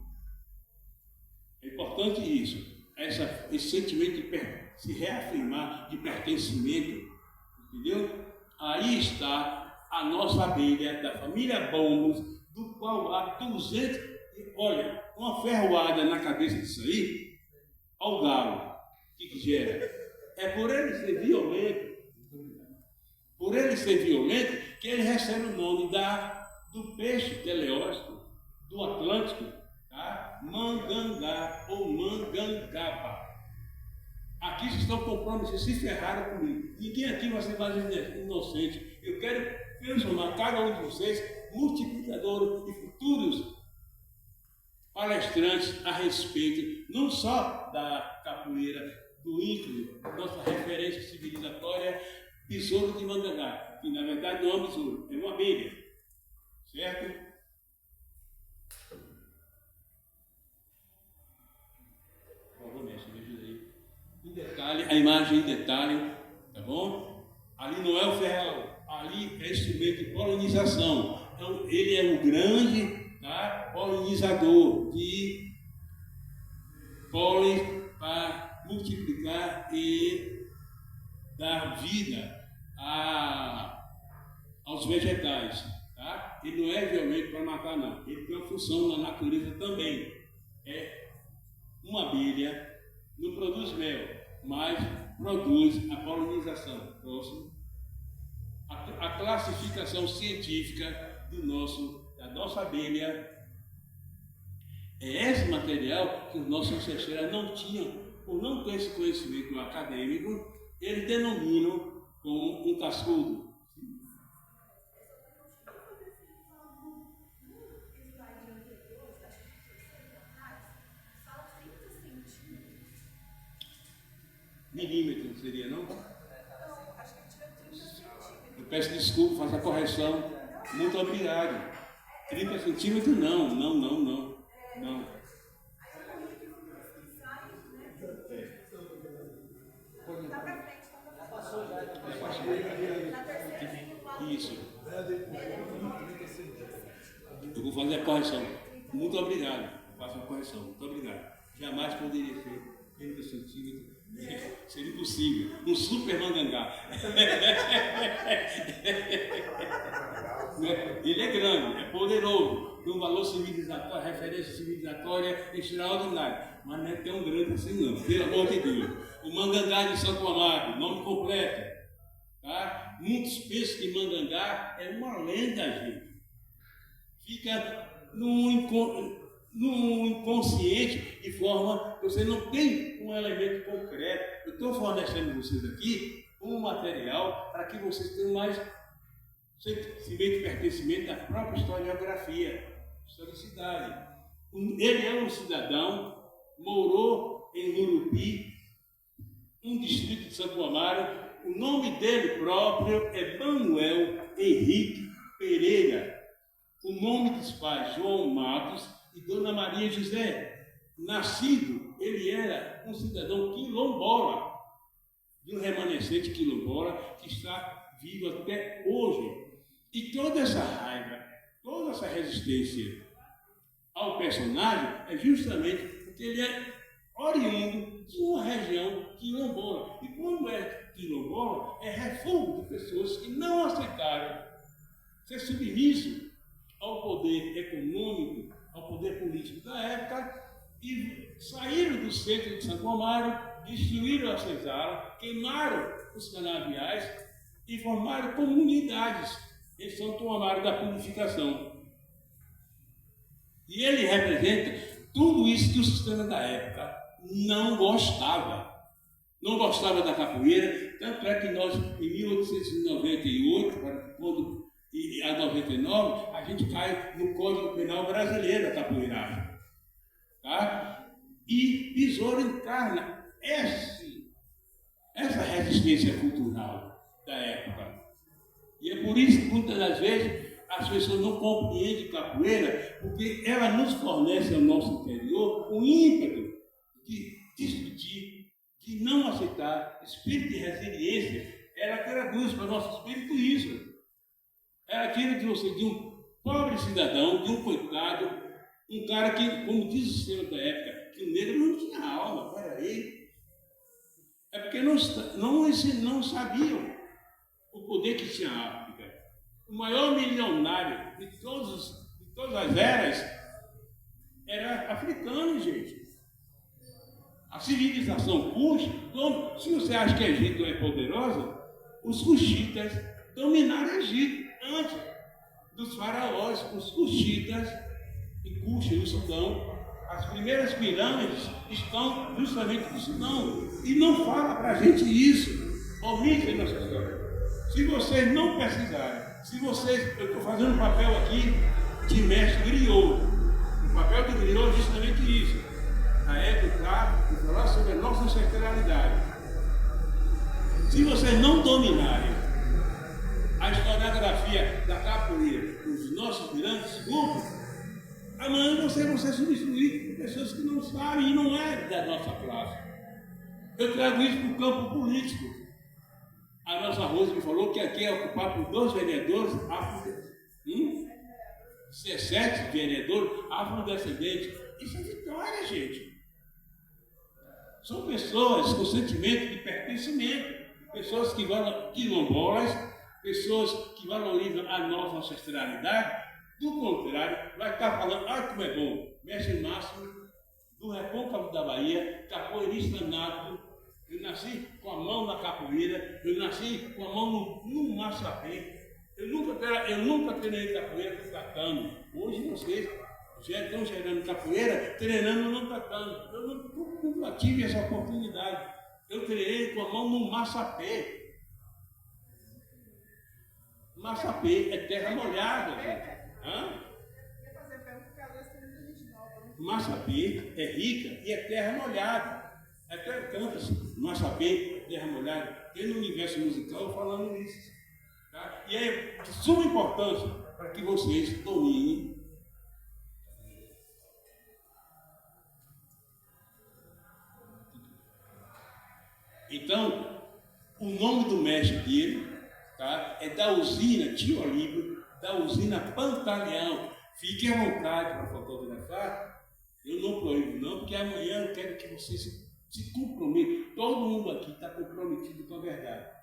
É importante isso. esse sentimento de se reafirmar de pertencimento, entendeu? Aí está a nossa abelha da família Bombos, do qual há 200, olha, uma ferroada na cabeça disso aí, ao galo, que gera. É por ele ser violento, que ele recebe o nome do peixe teleóstico do Atlântico, tá? Mangangá ou mangangaba. Aqui vocês estão comprando, vocês se ferraram comigo. Ninguém aqui vai ser mais inocente. Eu quero transformar cada um de vocês multiplicador e futuros palestrantes a respeito não só da capoeira, do índio, nossa referência civilizatória, besouro de Mangangá, que na verdade não é um besouro, é uma abelha, certo? Por favor, mestre, me ajuda aí. Em detalhe, a imagem em detalhe, tá bom? Ali não é o ferral, ali é instrumento de polinização. Então, ele é o grande, tá, polinizador de pólen para multiplicar e dar vida aos vegetais. Tá? Ele não é violento para matar, não. Ele tem uma função na natureza também. É uma abelha, não produz mel, mas produz a polinização. Próximo. A classificação científica da nossa abelha é esse material que os nossos ancestrais não tinham, por não ter esse conhecimento acadêmico, eles denominam como um cascudo. Milímetro seria, não? Eu peço desculpa, faço a correção. Muito obrigado. 30 centímetros não. Isso. Eu vou fazer a correção. Muito obrigado. Faço a correção. Muito obrigado. Jamais poderia ser 30 centímetros. Seria impossível. Um super mangangá. Ele é grande, é poderoso, tem um valor civilizatório, referência civilizatória extraordinária, mas não é tão grande assim não, pelo amor de Deus. O Mangangá de Santo Amaro, nome completo, tá? Muitos pensam que Mangangá é uma lenda, gente. Fica no inconsciente de forma que você não tem um elemento concreto. Eu estou fornecendo vocês aqui um material para que vocês tenham mais sentimento de pertencimento da própria historiografia, historicidade. Ele é um cidadão, morou em Urupi, um distrito de Santo Amaro. O nome dele próprio é Manuel Henrique Pereira. O nome dos pais, João Matos e Dona Maria José. Nascido, ele era um cidadão quilombola, de um remanescente quilombola que está vivo até hoje. E toda essa raiva, toda essa resistência ao personagem é justamente porque ele é oriundo de uma região quilombola. E quando é quilombola, é refúgio de pessoas que não aceitaram ser submissos ao poder econômico, ao poder político da época, e saíram do centro de Santo Amaro, destruíram a senzala, queimaram os canaviais e formaram comunidades em Santo Amaro da Purificação. E ele representa tudo isso que o sistema da época não gostava. Não gostava da capoeira, tanto é que nós, em 1898, e a 99, a gente cai no Código Penal brasileiro, a capoeiragem. Tá? E Besouro encarna essa resistência cultural da época. E é por isso que muitas das vezes as pessoas não compreendem capoeira, porque ela nos fornece ao nosso interior um ímpeto de discutir, de não aceitar, espírito de resiliência. Ela traduz para o nosso espírito isso. Ela tira de você, de um pobre cidadão, de um coitado, Um cara que, como diz o senhor da época, que o negro não tinha alma, peraí. É porque não sabiam o poder que tinha a África. O maior milionário de todas as eras era africano, gente. A civilização Kush, se você acha que Egito é poderosa, os Kushitas dominaram o Egito antes dos faraós. Os Kushitas e Kush, o Sudão, as primeiras pirâmides estão justamente no Sudão. E não fala para a gente isso. Omite nossa história. Se vocês não pesquisarem, eu estou fazendo um papel aqui de mestre griot. O papel do griot é justamente isso. A educar e falar sobre a nossa ancestralidade. Se vocês não dominarem a historiografia da capoeira dos nossos grandes grupos, amanhã vocês vão ser substituídos por pessoas que não sabem e não é da nossa classe. Eu trago isso para o campo político. A nossa Rosa me falou que aqui é ocupado por 2 vereadores afrodescendentes. 17 vereadores afrodescendentes. Isso é vitória, gente. São pessoas com sentimento de pertencimento, pessoas que quilombolas, pessoas que valorizam a nossa ancestralidade. Do contrário, vai estar falando, como é bom, mestre Márcio, do Recôncavo da Bahia, capoeirista nato. Eu nasci com a mão na capoeira, eu nasci com a mão no maçapé. Eu nunca treinei capoeira com tatame. Hoje vocês já estão gerando capoeira, treinando no tatame. Eu nunca tive essa oportunidade. Eu treinei com a mão no maçapé. Maçapé é terra molhada, gente. Maçapé é rica e é terra molhada. Até canta-se Maçapé, terra molhada. Tem no universo musical falando isso. Tá? E é de suma importância para que vocês dominem. Então, o nome do mestre dele, tá, é da usina Tio Olívio, da usina Pantaleão. Fiquem à vontade para fotografar. Eu não proíbo não, porque amanhã eu quero que vocês se comprometam. Todo mundo aqui está comprometido com a verdade.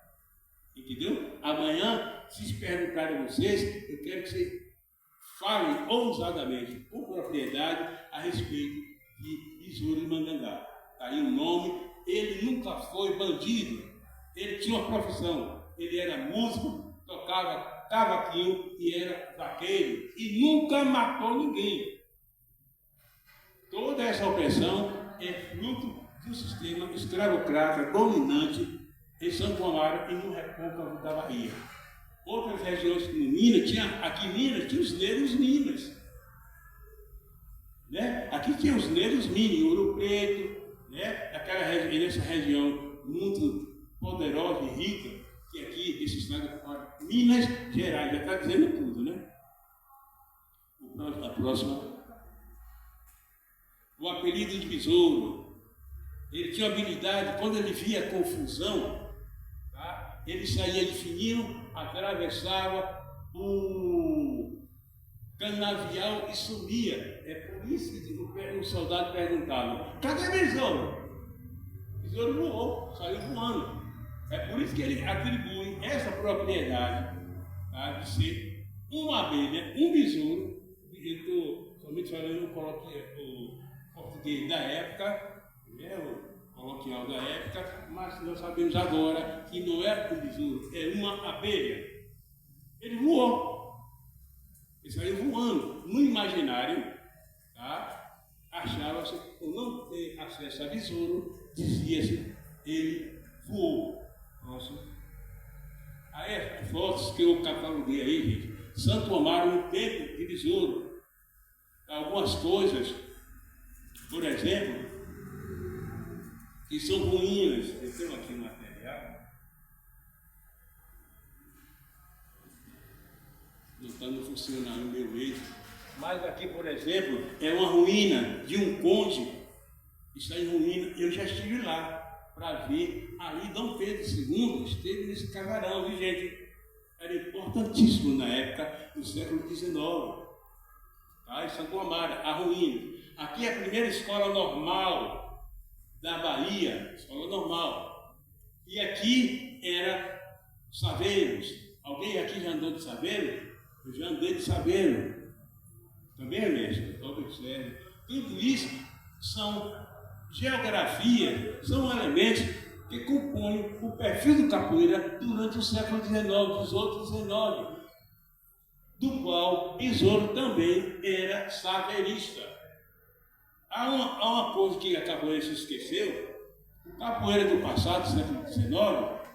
Entendeu? Amanhã, se perguntarem a vocês, eu quero que vocês falem ousadamente, com propriedade, a respeito de Besouro e Mandangá. Está aí o nome. Ele nunca foi bandido. Ele tinha uma profissão. Ele era músico, tocava cavaquinho e era vaqueiro. E nunca matou ninguém. Toda essa opressão é fruto do sistema escravocrata dominante em Santo Amaro e no Recôncavo da Bahia. Outras regiões como Minas, aqui em Minas tinha os negros Minas. Né? Aqui tinha os negros Minas, em Ouro Preto, né? Nessa região muito poderosa e rica, que aqui, esse estado de Minas Gerais, já está dizendo tudo, né? A próxima. O apelido de Besouro. Ele tinha habilidade, quando ele via confusão, tá? Ele saía de fininho, atravessava o canavial e sumia. É por isso que o soldado perguntava: cadê Besouro? Besouro voou, saiu voando. É por isso que ele atribui essa propriedade, tá, de ser uma abelha, um besouro. Eu estou somente falando o português da época, né, o coloquial da época, mas nós sabemos agora que não é um besouro, é uma abelha. Ele voou, ele saiu voando. No imaginário, tá, achava-se, por não ter acesso a besouro, dizia-se, ele voou. Próximo. Aí, fotos que eu cataloguei aí, gente. Santo Amaro, no tempo de Besouro. Algumas coisas, por exemplo, que são ruínas. Eu tenho aqui o material. Não está no funcionando o meu eixo. Mas aqui, por exemplo, é uma ruína de um conde. Está em ruína. Eu já estive lá para ver. Ali Dom Pedro II esteve nesse casarão, viu, gente? Era importantíssimo na época do século XIX. tá? Em Santo Amaro, a ruína. Aqui é a primeira escola normal da Bahia, escola normal. E aqui era Saveiros. Alguém aqui já andou de Saveiro? Eu já andei de Saveiro. Também, mestre? Observe. Tudo isso são geografia, são elementos que compõem o perfil do capoeira durante o século XIX, XIX, do qual Besouro também era saveirista. Há uma coisa que a capoeira se esqueceu. O capoeira do passado, século XIX,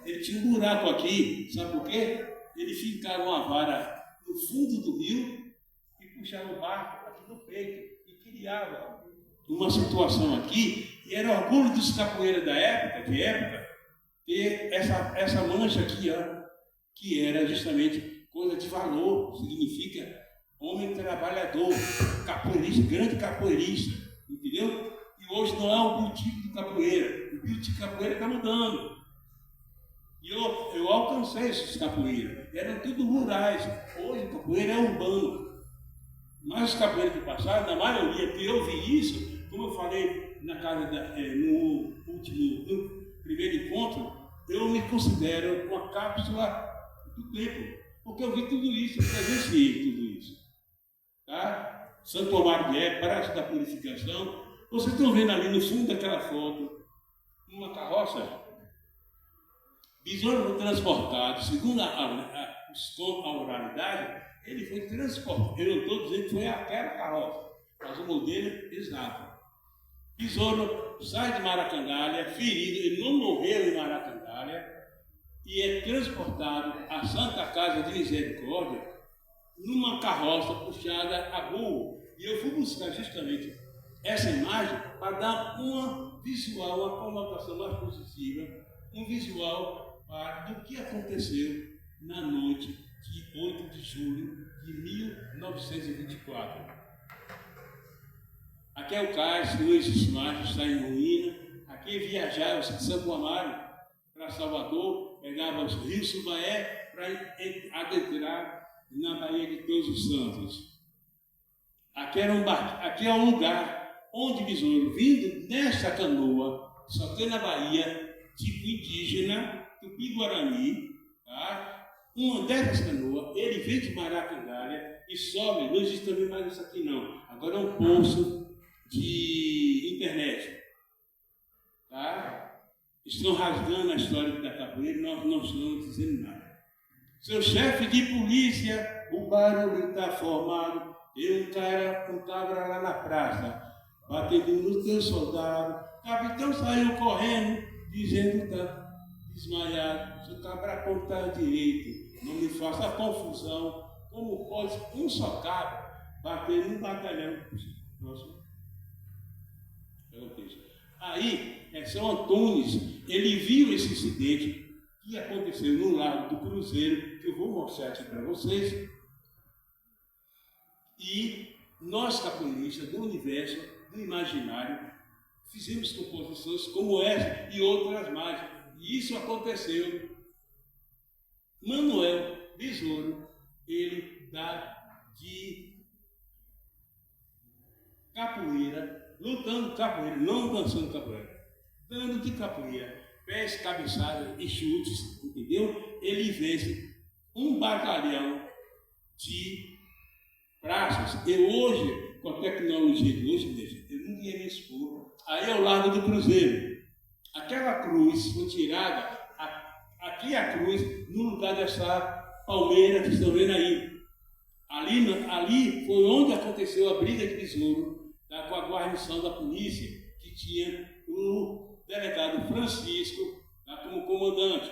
ele tinha um buraco aqui, sabe por quê? Ele ficava uma vara no fundo do rio e puxava o barco aqui no peito e criava uma situação aqui, e era orgulho dos capoeiras da época, ter essa mancha aqui, ó, que era justamente coisa de valor, significa homem trabalhador, capoeirista, grande capoeirista, entendeu? E hoje não é o biotipo de capoeira, o biotipo de capoeira está mudando. E eu alcancei esses capoeiras, eram tudo rurais, hoje o capoeira é urbano. Mas os capoeiras do passado, na maioria, que eu vi isso, como eu falei na casa no primeiro encontro, eu me considero uma cápsula do tempo, porque eu vi tudo isso, eu presenciei tudo isso. Tá? Santo Amaro de Época, Praça da Purificação. Vocês estão vendo ali no fundo daquela foto uma carroça. Besouro foi transportado, segundo a oralidade, ele foi transportado. Eu não estou dizendo que foi aquela carroça, mas o modelo exato. Besouro sai de Maracangalha, ferido, ele não morreu em Maracangalha, e é transportado à Santa Casa de Misericórdia numa carroça puxada a burro. E eu fui buscar justamente essa imagem para dar uma visual, uma conotação mais positiva, um visual do que aconteceu na noite de 8 de julho de 1924. Aqui é o cais, Luiz Ismael está em ruína. Aqui viajava-se de Santo Amaro para Salvador, pegava os rios Subaé para adentrar na Baía de Todos os Santos. Aqui é um lugar onde Besouro, vindo nesta canoa, só tem na Bahia, tipo indígena, Tupi-Guarani, tá? Uma dessas canoas, ele vem de Maracangalha e sobe, não existe também mais isso aqui não, agora é um poço de internet, tá? Estão rasgando a história da capoeira, nós não estamos dizendo nada. Seu chefe de polícia, o barulho está formado, tem um cabra lá na praça, batendo no teu soldado, o capitão saiu correndo, dizendo que está desmaiado, seu cabra aponta direito, não me faça confusão, como pode um só cabra bater num batalhão? Próximo. Aí, São Antunes, ele viu esse incidente que aconteceu no Lago do Cruzeiro, que eu vou mostrar aqui para vocês, e nós, capoeiristas do universo, do imaginário, fizemos composições como essa e outras mais. E isso aconteceu. Manuel Besouro, ele dá de capoeira, lutando capoeira, não dançando capoeira, dando de capoeira, pés, cabeçadas e chutes, entendeu? Ele vence um batalhão de praças. E hoje, com a tecnologia de hoje, eu não ia me expor. Aí é o Lago do Cruzeiro. Aquela cruz foi tirada, aqui a cruz, no lugar dessa palmeira que estão vendo aí. Ali foi onde aconteceu a briga de Besouro, tá, com a guarnição da polícia, que tinha o delegado Francisco, tá, como comandante.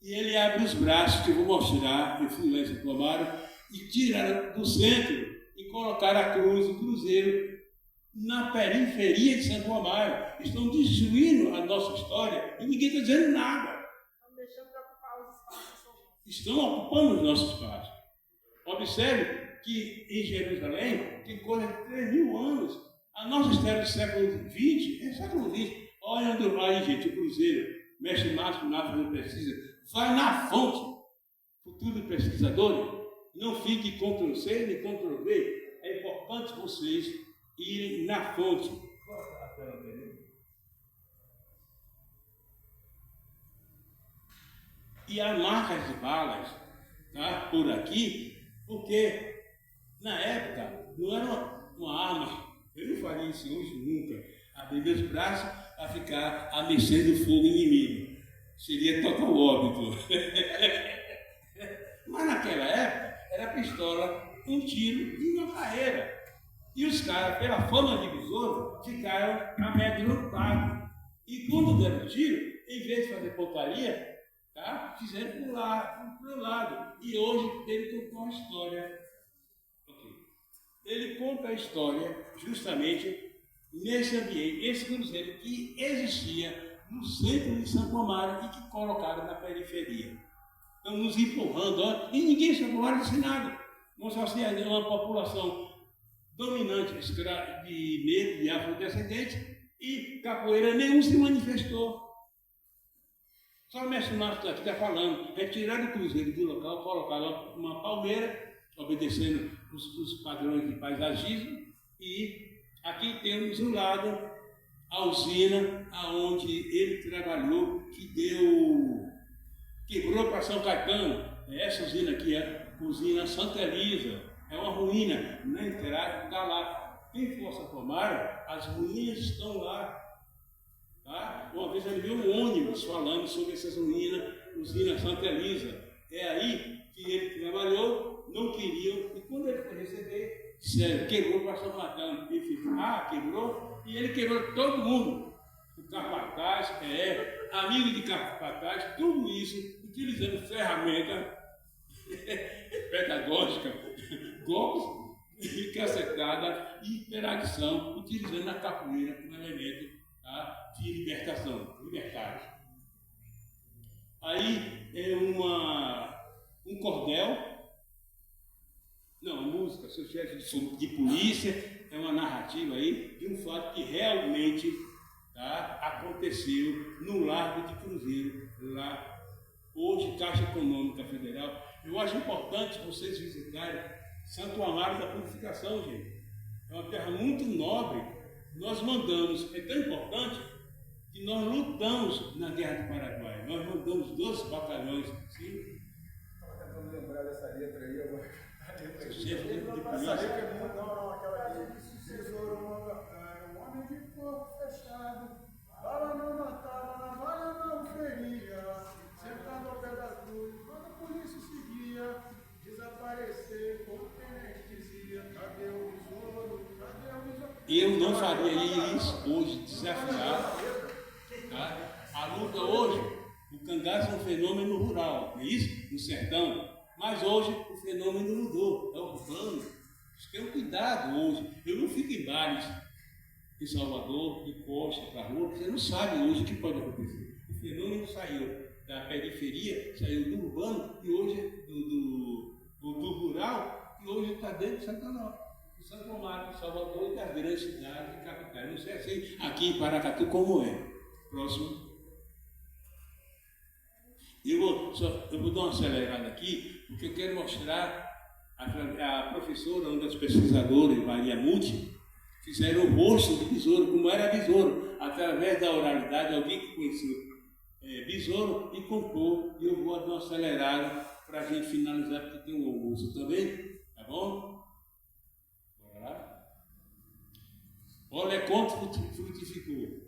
E ele abre os braços, que eu vou mostrar, eu fui lá em Santo Amaro, e tiraram do centro e colocaram a cruz do Cruzeiro na periferia de Santo Amaro. Estão destruindo a nossa história e ninguém está dizendo nada. Estão deixando de ocupar os espaços. Estão ocupando os nossos espaços. Observe que em Jerusalém tem coisa de 3.000 anos. A nossa história do século XX é século XX. Olha onde vai, gente, o Cruzeiro. Mestre Márcio fazendo pesquisa. Vai na fonte. Futuro pesquisador, não fique Ctrl+C nem Ctrl+V. É importante importante vocês irem na fonte. E há marcas de balas, tá, por aqui, porque na época não era uma arma. Eu não faria isso hoje nunca. Abrir meus braços a ficar à mercê do fogo inimigo. Seria total óbito. Mas naquela época era pistola, um tiro e uma carreira. E os caras, pela fama de besouro, ficaram amedrontados. E quando deram tiro, em vez de fazer pontaria, tá, fizeram para o lado. E hoje ele contou uma história. Okay. Ele conta a história justamente nesse ambiente, esse cruzeiro que existia no centro de Santo Amaro e que colocaram na periferia. Estão nos empurrando, ó, e ninguém se empurraram de nada. Mostra assim, uma população dominante de negro, de afrodescendente, e capoeira nenhum se manifestou. Só o mestre Márcio aqui está falando, retirar o cruzeiro do local, colocar uma palmeira, obedecendo os padrões de paisagismo, e aqui temos um lado a usina aonde ele trabalhou, que quebrou para São Caetano. Essa usina aqui é a usina Santa Elisa, é uma ruína, na entrada está lá. Quem for Santo Amaro, as ruínas estão lá. Tá? Uma vez ele viu um ônibus falando sobre essas ruínas, usina Santa Elisa. É aí que ele trabalhou, não queriam, e quando ele foi receber, disseram, quebrou para São Caetano. Ele fez, quebrou, e ele quebrou todo mundo. O capataz, amigo de capataz, tudo isso, utilizando ferramenta pedagógica, golpes, cacetada e interação, utilizando a capoeira como elemento, tá, de libertação, libertário. Aí é um cordel, não, a música, seu chefe de polícia, é uma narrativa aí de um fato que realmente, tá, aconteceu no Largo de Cruzeiro, lá, hoje Caixa Econômica Federal. Eu acho importante vocês visitarem Santo Amaro da Purificação, gente. É uma terra muito nobre. Nós mandamos, é tão importante que nós lutamos na Guerra do Paraguai. Nós mandamos 12 batalhões. Sim. Estava tentando lembrar dessa letra aí agora. Chefe de polícia. Essa letra é muito, não, aquela ali. Tesouro, um homem de corpo fechado, bala não matava, navalha não feria, sentado ao pé da cruz, quando a polícia seguia, desaparecer, como anestesia, cadê o besouro, cadê o besouro? Eu não faria isso hoje, desafiar, tá? A luta hoje, o cangaço é um fenômeno rural, não é isso? No sertão. Mas hoje o fenômeno mudou, é urbano. Tenham cuidado hoje. Eu não fico em bares em Salvador, em Costa, para a rua, porque você não sabe hoje o que pode acontecer. O fenômeno saiu da periferia, saiu do urbano, e hoje do rural, e hoje está dentro de Santo Amaro, Salvador e das grandes cidades e capitais. Não sei assim, aqui em Paracatu como é. Próximo. Eu vou dar uma acelerada aqui, porque eu quero mostrar a professora, uma das pesquisadoras, Maria Muti, fizeram o rosto do besouro, como era besouro, através da oralidade, alguém que conheceu besouro e contou, e eu vou dar uma acelerada para a gente finalizar, porque tem um almoço também, tá bom? Bora lá? Olha quanto frutificou.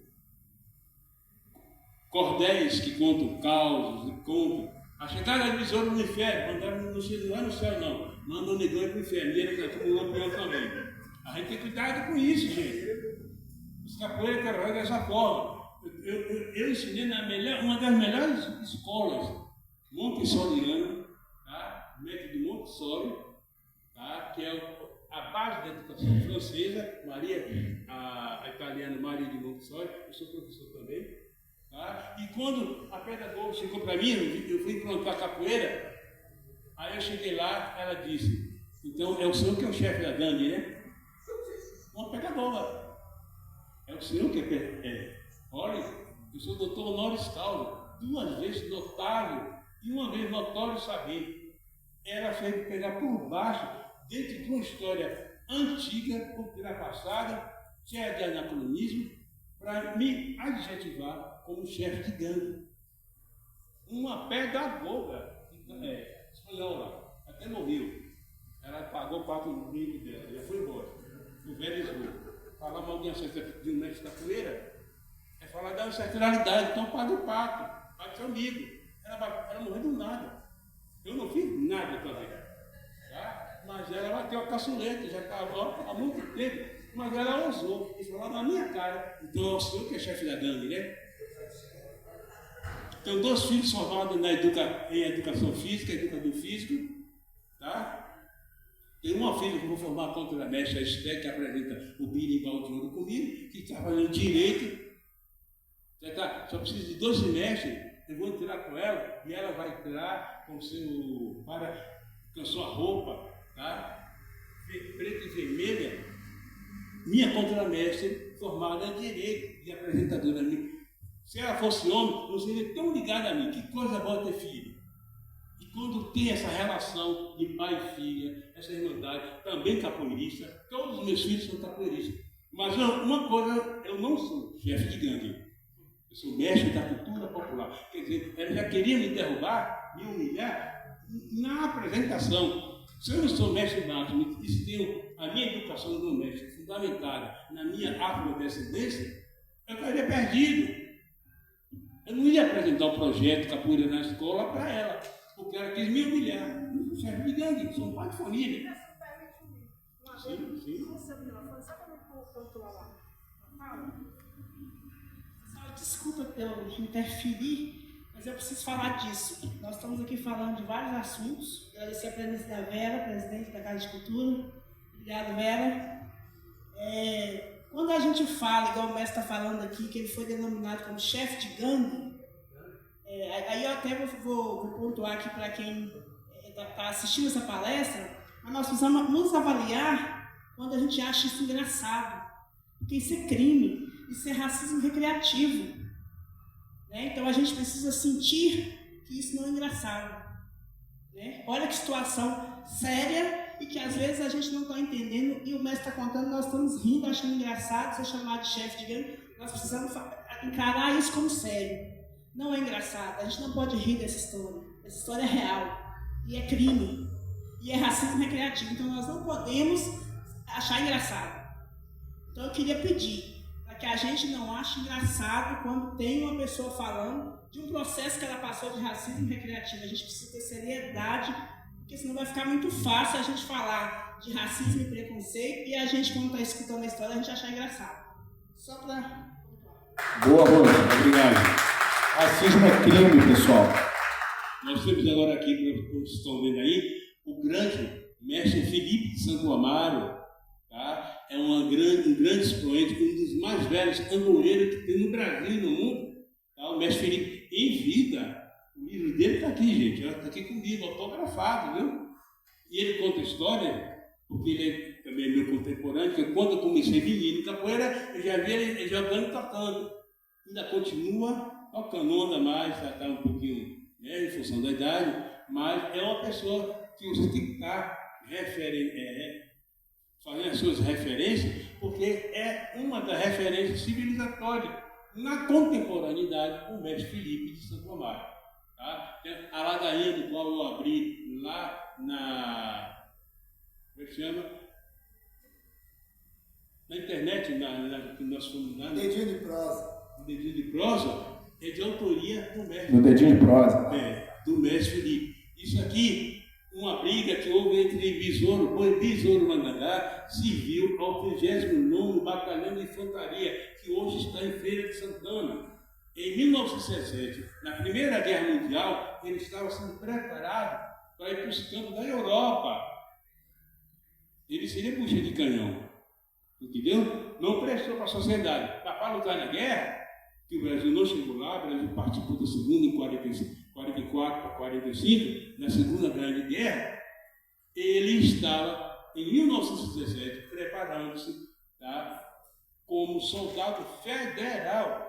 Cordéis que contam causos e contam. A chegada do besouro no inferno, mandaram não é no céu não, mandou o negão para o inferno, e ele está tudo lampião também. A gente tem cuidado com isso, gente. Os capoeiras trabalham dessa forma. Eu ensinei uma das melhores escolas montessoriana, tá? O método Montessori, tá? Que é a base da educação francesa, a italiana Maria de Montessori, eu sou professor também. Tá? E quando a pedagoga chegou para mim, eu fui implantar capoeira, aí eu cheguei lá, ela disse, então é o senhor que é o chefe da gangue, né? Uma pedagoga. É o senhor que é. Olha, eu sou doutor honoris causa, 2 vezes notável e 1 vez notório saber. Ela fez pegar por baixo, dentro de uma história antiga, ultrapassada, cheia de anacronismo, para me adjetivar como chefe de gangue. Uma pedagoga espanhola, até morreu. Ela pagou 4 mil dela, já foi embora. O velho falar mal de um mestre da capoeira é falar da ancestralidade, então paga o pato, paga seu amigo. Ela morreu do nada. Eu não fiz nada para ela. Tá? Mas ela bateu a caçuleta, já estava há muito tempo. Mas ela ousou e falou na minha cara. Então é o senhor que é chefe da gangue, né? Tenho 2 filhos formados em educação física, educador físico. Tá? Tem uma filha que eu vou formar contra a mestra Esther, que apresenta o birimbau de ouro comigo, que está fazendo direito. Só precisa de 2 semestres, eu vou entrar com ela e ela vai entrar com a sua roupa, tá? Preta e vermelha, minha contramestre, formada em direito e apresentadora minha. Se ela fosse homem, não seria tão ligada a mim. Que coisa boa ter filho. E quando tem essa relação de pai e filha, essa irmandade, também capoeirista, todos os meus filhos são capoeiristas. Mas uma coisa, eu não sou chefe de gangue. Eu sou mestre da cultura popular. Quer dizer, ela já queria me derrubar, me humilhar na apresentação. Se eu não sou mestre nato, e se tenho a minha educação do mestre fundamentada na minha afrodescendência, eu estaria perdido. Eu não ia apresentar o projeto Capoeira na escola para ela, porque ela quis me humilhar. Eu sou chefe de gangue, sou um pai de família. Sim. Desculpa eu interferir, mas eu preciso falar disso. Nós estamos aqui falando de vários assuntos. Agradecer a presença da Vera, presidente da Casa de Cultura. Obrigado, Vera. Quando a gente fala, igual o mestre está falando aqui, que ele foi denominado como chefe de gangue, aí eu até vou pontuar aqui para quem está assistindo essa palestra, mas nós precisamos nos avaliar quando a gente acha isso engraçado, porque isso é crime, isso é racismo recreativo. Né? Então a gente precisa sentir que isso não é engraçado. Né? Olha que situação séria e que às vezes a gente não está entendendo e o mestre está contando, nós estamos rindo, achando engraçado ser chamado de chefe de gangue. Nós precisamos encarar isso como sério. Não é engraçado, a gente não pode rir dessa história. Essa história é real e é crime e é racismo recreativo. Então nós não podemos achar engraçado. Então eu queria pedir para que a gente não ache engraçado quando tem uma pessoa falando de um processo que ela passou de racismo recreativo. A gente precisa ter seriedade, porque senão vai ficar muito fácil a gente falar de racismo e preconceito e a gente, quando está escutando a história, a gente achar engraçado. Só para... Boa, obrigado. Racismo é crime, pessoal. Nós temos agora aqui, como vocês estão vendo aí, o grande mestre Felipe de Santo Amaro, tá? É um grande expoente, um dos mais velhos andoreiros que tem no Brasil e no mundo. Tá? O mestre Felipe, em vida, o livro dele está aqui, gente, está aqui comigo, autografado, viu? E ele conta a história, porque ele também é meu contemporâneo, porque quando eu comecei menino em capoeira, eu já vi ele jogando e tocando. Ainda continua tocando, não anda mais, já está um pouquinho, né, em função da idade, mas é uma pessoa que você tem que estar fazendo as suas referências, porque é uma das referências civilizatórias na contemporaneidade com o mestre Felipe de Santo Amaro. Tá? A ladainha do qual eu abri lá como é que chama? Na internet, que nós fomos lá. Dedinho de prosa. O Dedinho de Prosa é de autoria do mestre. No Dedinho de Prosa. Do mestre Felipe. Isso aqui, uma briga que houve entre Besouro Mandangá, civil ao 39º Batalhão de Infantaria, que hoje está em Feira de Santana. Em 1917, na Primeira Guerra Mundial, ele estava sendo preparado para ir para os campos da Europa. Ele seria puxa de canhão, entendeu? Não prestou para a sociedade. Para lutar na guerra, que o Brasil não chegou lá, o Brasil participou da segunda em 44 para 45, na Segunda Grande Guerra, ele estava, em 1917, preparando-se, tá, como soldado federal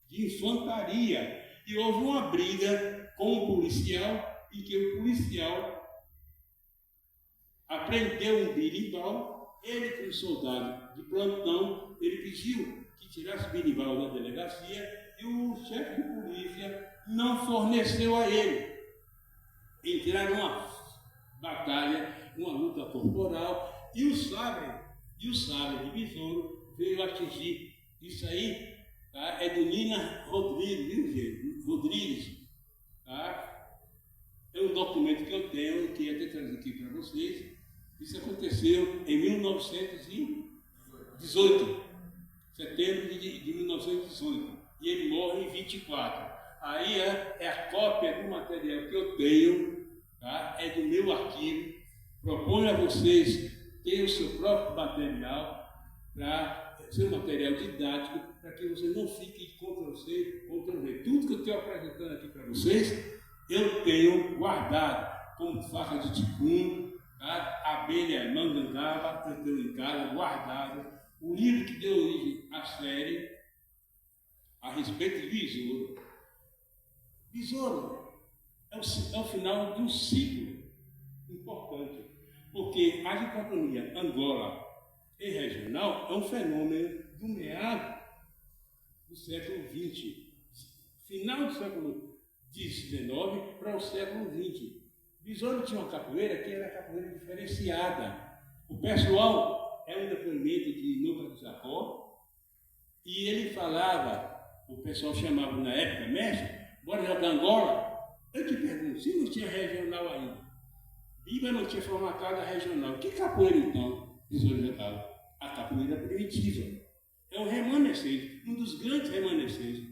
de infantaria. E houve uma briga com o policial, em que o policial apreendeu um birimbau ele, como soldado de plantão, ele pediu que tirasse o berimbau da delegacia e o chefe de polícia não forneceu a ele. Entraram numa batalha, uma luta corporal, e o sabre de besouro veio atingir. Isso aí, tá, é do Nina Rodrigues, viu, gente? Rodrigues, tá? É um documento que eu tenho, que ia até trazer aqui para vocês. Isso aconteceu em 1918, setembro de 1918, e ele morre em 24. Aí é a cópia do material que eu tenho, tá? É do meu arquivo. Proponho a vocês terem o seu próprio material, para ser um material didático, para que vocês não fiquem de Ctrl-C, Ctrl-V. Tudo que eu estou apresentando aqui para vocês, eu tenho guardado, como faca de ticum, tá? Abelha mangangaba, eu tenho em casa, guardado. O livro que deu origem à série, a respeito de besouro. Besouro é o final de um ciclo importante, porque a dicotomia Angola e regional é um fenômeno do meado do século XX, final do século XIX para o século XX. Besouro tinha uma capoeira que era capoeira diferenciada. O pessoal é um depoimento de Nuca do Jacó, e ele falava, o pessoal chamava na época, mestre, bora jogar Angola? Eu te pergunto, se não tinha regional ainda, Biba não tinha formatado a regional, que capoeira então Besouro jogava? A capoeira primitiva. É um remanescente, um dos grandes remanescentes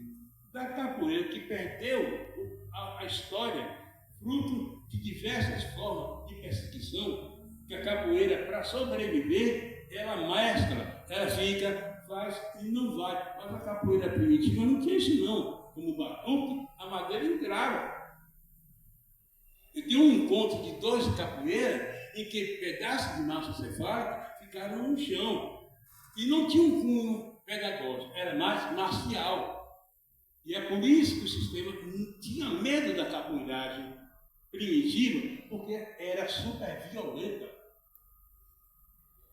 da capoeira que perdeu a história, fruto de diversas formas de perseguição, que a capoeira, para sobreviver, ela mescla, ela fica, faz e não vai. Mas a capoeira primitiva não tinha isso não. Como o batuque, a madeira entrava. Eu tenho um encontro de 12 capoeiras em que pedaços de massa cefálica ficaram no chão. E não tinha um cunho pedagógico, era mais marcial. E é por isso que o sistema não tinha medo da capoeiragem primitiva, porque era super violenta.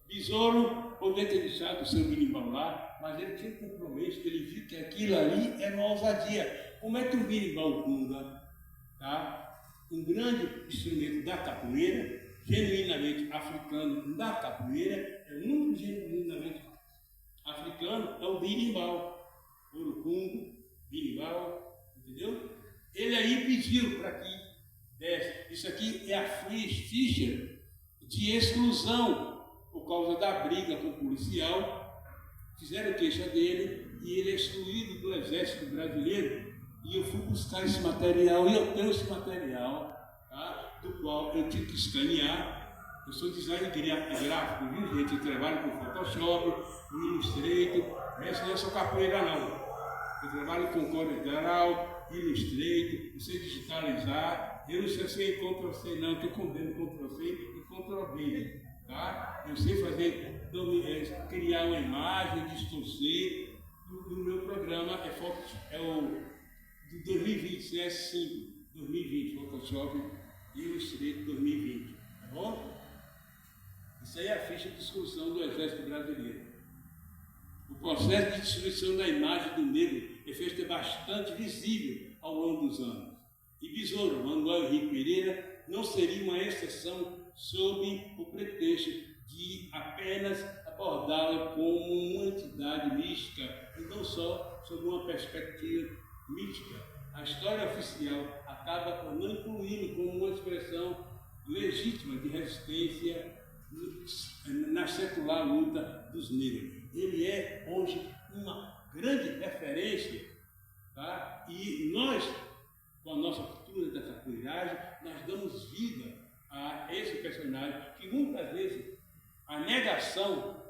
Besouro poderia ter deixado o seu berimbau lá, mas ele tinha um compromisso, ele viu que aquilo ali era uma ousadia. Como é que o berimbau gunga, tá? Um grande instrumento da capoeira, genuinamente africano da capoeira, é o único genuinamente africano, é o berimbau. Urucungo, berimbau, entendeu? Ele aí pediu para que desse. Isso aqui é a ficha de exclusão por causa da briga com o policial. Fizeram queixa dele e ele é excluído do Exército Brasileiro. E eu fui buscar esse material, e eu tenho esse material, tá? Do qual eu tive que escanear. Eu sou designer gráfico, viu, gente? Eu trabalho com Photoshop, com Illustrator, mas não sou capoeira não. Eu trabalho com CorelDRAW, Illustrator, eu sei digitalizar, eu não sei Ctrl-C não, estou condendo Ctrl-C e Ctrl-V, tá? Eu sei fazer, criar uma imagem, distorcer. O meu programa é o de 2020, CS5, 2020, Photoshop Illustrator 2020, tá bom? Isso aí é a ficha de exclusão do Exército Brasileiro. O processo de destruição da imagem do negro é feito bastante visível ao longo dos anos. E Besouro, Manuel Henrique Pereira, não seria uma exceção sob o pretexto de apenas abordá-la como uma entidade mística e não só sob uma perspectiva mítica. A história oficial acaba por não incluí-lo como uma expressão legítima de resistência na secular luta dos negros. Ele é hoje uma grande referência, tá? E nós, com a nossa cultura da capoeiragem, nós damos vida a esse personagem que muitas vezes a negação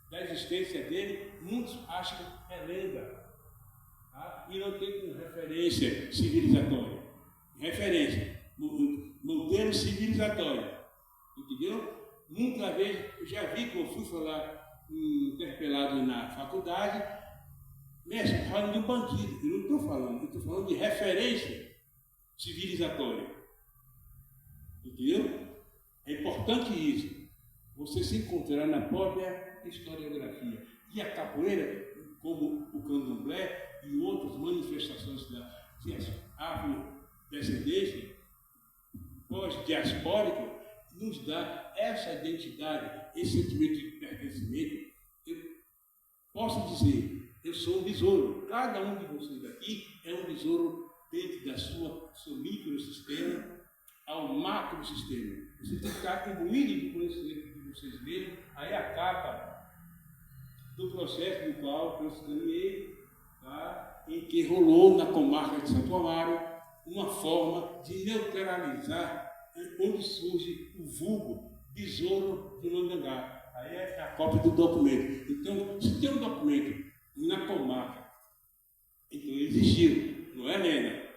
da existência dele, muitos acham que é lenda. Tá? E não tem como referência civilizatória. Referência, modelo civilizatório. Entendeu? Muitas vezes, eu já vi que eu fui falar interpelado na faculdade, mestre, falando de um bandido. Eu não estou falando, eu estou falando de referência civilizatória. Entendeu? É importante isso. você se encontrará na própria historiografia. E a capoeira, como o candomblé e outras manifestações da afrodescendência, pós-diaspórica, nos dá essa identidade, esse sentimento de pertencimento. Eu posso dizer, eu sou um besouro. Cada um de vocês aqui é um besouro dentro da seu microsistema ao macrosistema. Você tem que estar imbuído de conhecimento de vocês mesmos. Aí a capa do processo do qual eu caminhei, tá? Em que rolou na comarca de Santo Amaro uma forma de neutralizar onde surge o vulgo besouro de Mangangá. Aí é a cópia do documento. Então, se tem um documento na comarca, então ele existiu, não é lenda.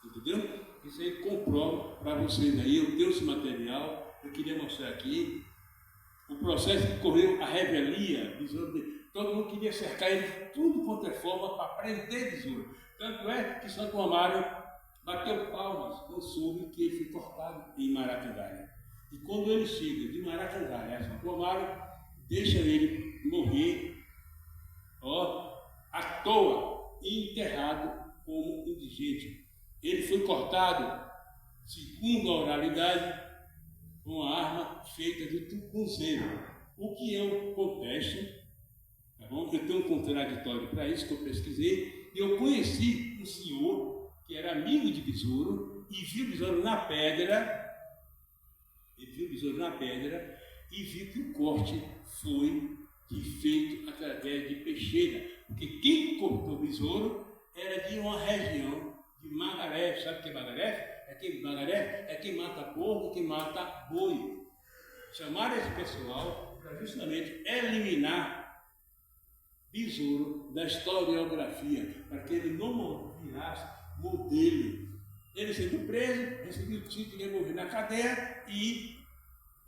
Entendeu? Isso aí comprova para vocês aí. Eu tenho esse material, eu queria mostrar aqui. O processo que correu a revelia, todo mundo queria cercar ele de tudo quanto é forma para prender besouro. Tanto é que Santo Amaro bateu palmas quando soube que ele foi cortado em Maracangalha. E quando ele chega de Maracangalha a Santo Amaro, deixa ele morrer, à toa, e enterrado como indigente. Ele foi cortado, segundo a oralidade, com a arma feita de tucunzeiro, o que eu contesto, tá bom? Eu tenho um contraditório para isso que eu pesquisei, e eu conheci um senhor que era amigo de besouro e viu o besouro na pedra, e viu que o corte foi feito através de peixeira, porque quem cortou o besouro era de uma região de Magaré. Sabe o que é Magaré? Magaré é quem mata porco, quem mata boi. Chamaram esse pessoal para justamente eliminar besouro da historiografia, para que ele não virasse modelo. Ele sendo preso, recebeu o título de morrer na cadeia e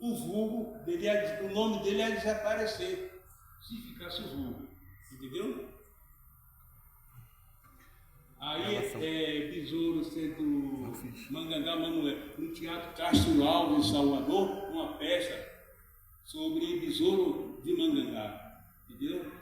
o vulgo dele, o nome dele ia desaparecer se ficasse o vulgo. Entendeu? Aí besouro sendo Mangangá Manuel, no Teatro Castro Alves, em Salvador, uma peça sobre besouro de Mangangá. Entendeu?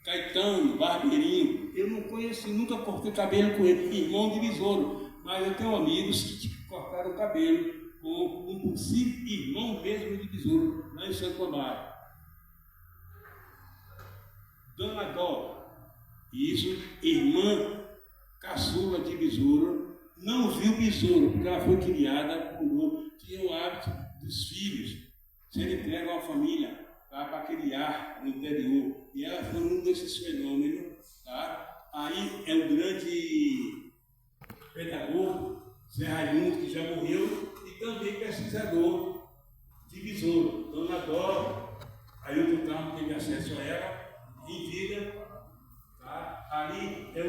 Caetano, Barbeirinho, eu não conheci, nunca cortei cabelo com ele, irmão de besouro, mas eu tenho amigos que cortaram o cabelo com um possível irmão mesmo de besouro, lá em Santo Amaro. Dona Dó, isso, irmã caçula de besouro, não viu besouro, porque ela foi criada tinha o hábito dos filhos serem entregues à família, tá, para criar no interior. E ela foi um desses fenômenos. Tá? Aí é um grande pedagogo, Zé Raimundo, que já morreu, e também pesquisador de besouro. Dona Dó, aí o Carmo teve acesso a ela em vida. Tá? Ali é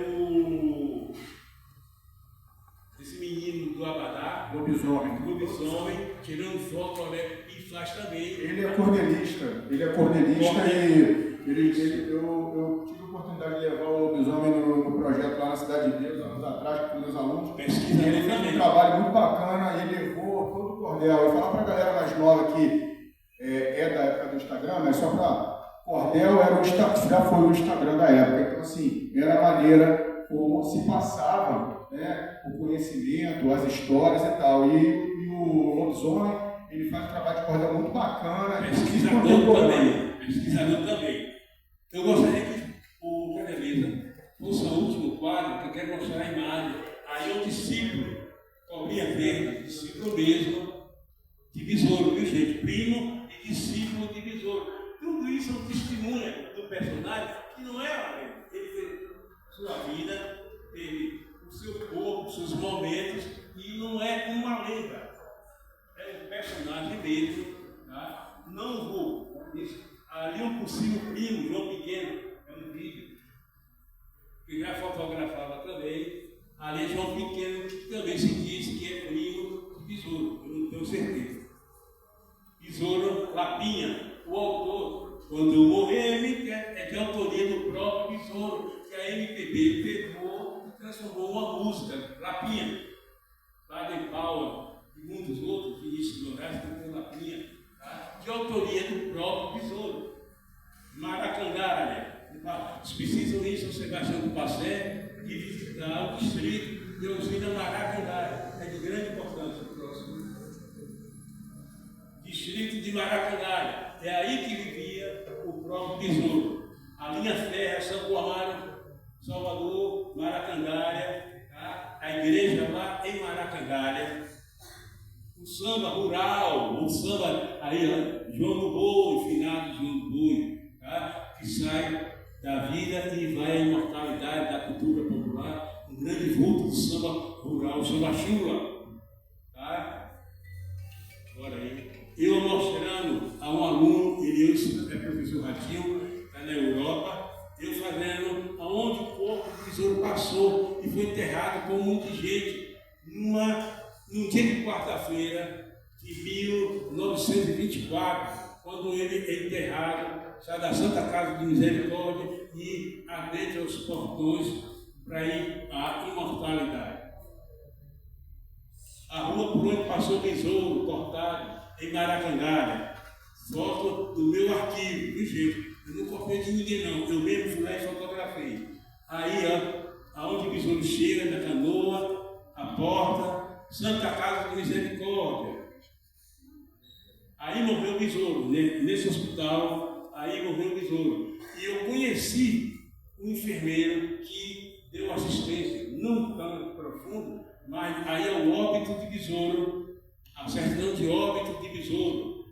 esse menino do Abadá, lobisomem, tirando foto, e faz também. Ele é cordelista e eu tive a oportunidade de levar o lobisomem no projeto lá na Cidade de Deus, anos atrás, com meus alunos. Ele fez um trabalho muito bacana e ele levou todo o cordel. Eu falar para a galera mais nova que é da época do Instagram, mas só para cordel já foi o Instagram da época. Então, assim, era a maneira como se passava, né, o conhecimento, as histórias e tal. E o lobisomem, ele faz um trabalho de cordel muito bacana. Pesquisador também. Eu gostaria que o Cadeliza fosse o último quadro, que eu quero mostrar a imagem. Aí o discípulo, cobrinha verde, discípulo mesmo, de besouro, viu gente? Primo e discípulo de besouro. Tudo isso é um testemunho do personagem que não é uma lenda. Ele teve sua vida, teve o seu corpo, seus momentos, e não é uma lenda. É um personagem mesmo, tá? Não vou. Ali um possível primo, João Pequeno, é um vídeo que já fotografava também. Ali é João Pequeno, que também se diz que é primo de besouro, eu não tenho certeza. Besouro Lapinha, o autor, quando eu morrer, é de autoria do próprio besouro, que a MPB pegou e transformou uma música, Lapinha, Baden Powell, muitos outros, Vinícius de Moraes, Cantão Lapinha, tá? De autoria do próprio Besouro. Maracangalha. Vocês precisam ir São Sebastião do Passé e visitar o distrito de usina Maracangalha. É de grande importância o próximo. Distrito de Maracangalha. É aí que vivia o próprio Besouro. A linha férrea São Amaro, Salvador, Maracangalha, tá? A igreja lá em Maracangalha. O samba rural, o samba aí, ó, João do Boi, finado João do Boi, tá? Que sai da vida e vai à imortalidade da cultura popular, um grande vulto do samba rural, o samba chula, tá? Olha aí. Eu mostrando a um aluno, ele hoje é professor Ratinho, está na Europa, eu fazendo aonde o corpo do Besouro passou e foi enterrado com muita gente num dia de quarta-feira de 1924, quando ele é enterrado, sai da Santa Casa de Misericórdia e adentra os portões para ir à imortalidade. A rua por onde passou o Besouro, cortado, em Maracangalha. Foto do meu arquivo, do jeito. Eu não copiei de ninguém, não. Eu mesmo fui lá e fotografei. Aí, ó, aonde o Besouro chega, na canoa, a porta, Santa Casa de Misericórdia. Aí morreu o Besouro, nesse hospital, aí morreu o Besouro. E eu conheci um enfermeiro que deu assistência, não tão profundo, mas aí é o óbito de Besouro, a certidão de óbito de Besouro,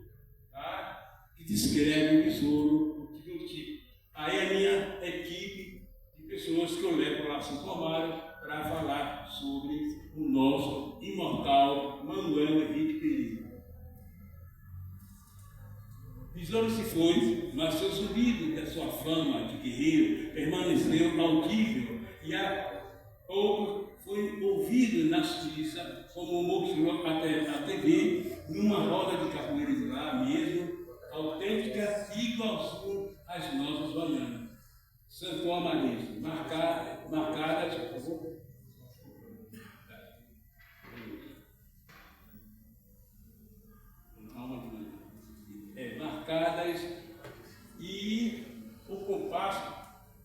tá? Que descreve o Besouro, o tipo. Aí a minha equipe de pessoas que eu levo lá São Amaro para falar sobre o nosso imortal Manuel Henrique Pereira. Besouro se foi, mas seu zumbido da sua fama de guerreiro permaneceu audível e há pouco foi ouvido na Suíça, como mostrou a TV, numa roda de capoeira de lá mesmo, autêntica e igualzinho às nossas baianas. Santo Amarismo, marcadas, por favor. Marcadas e o compasso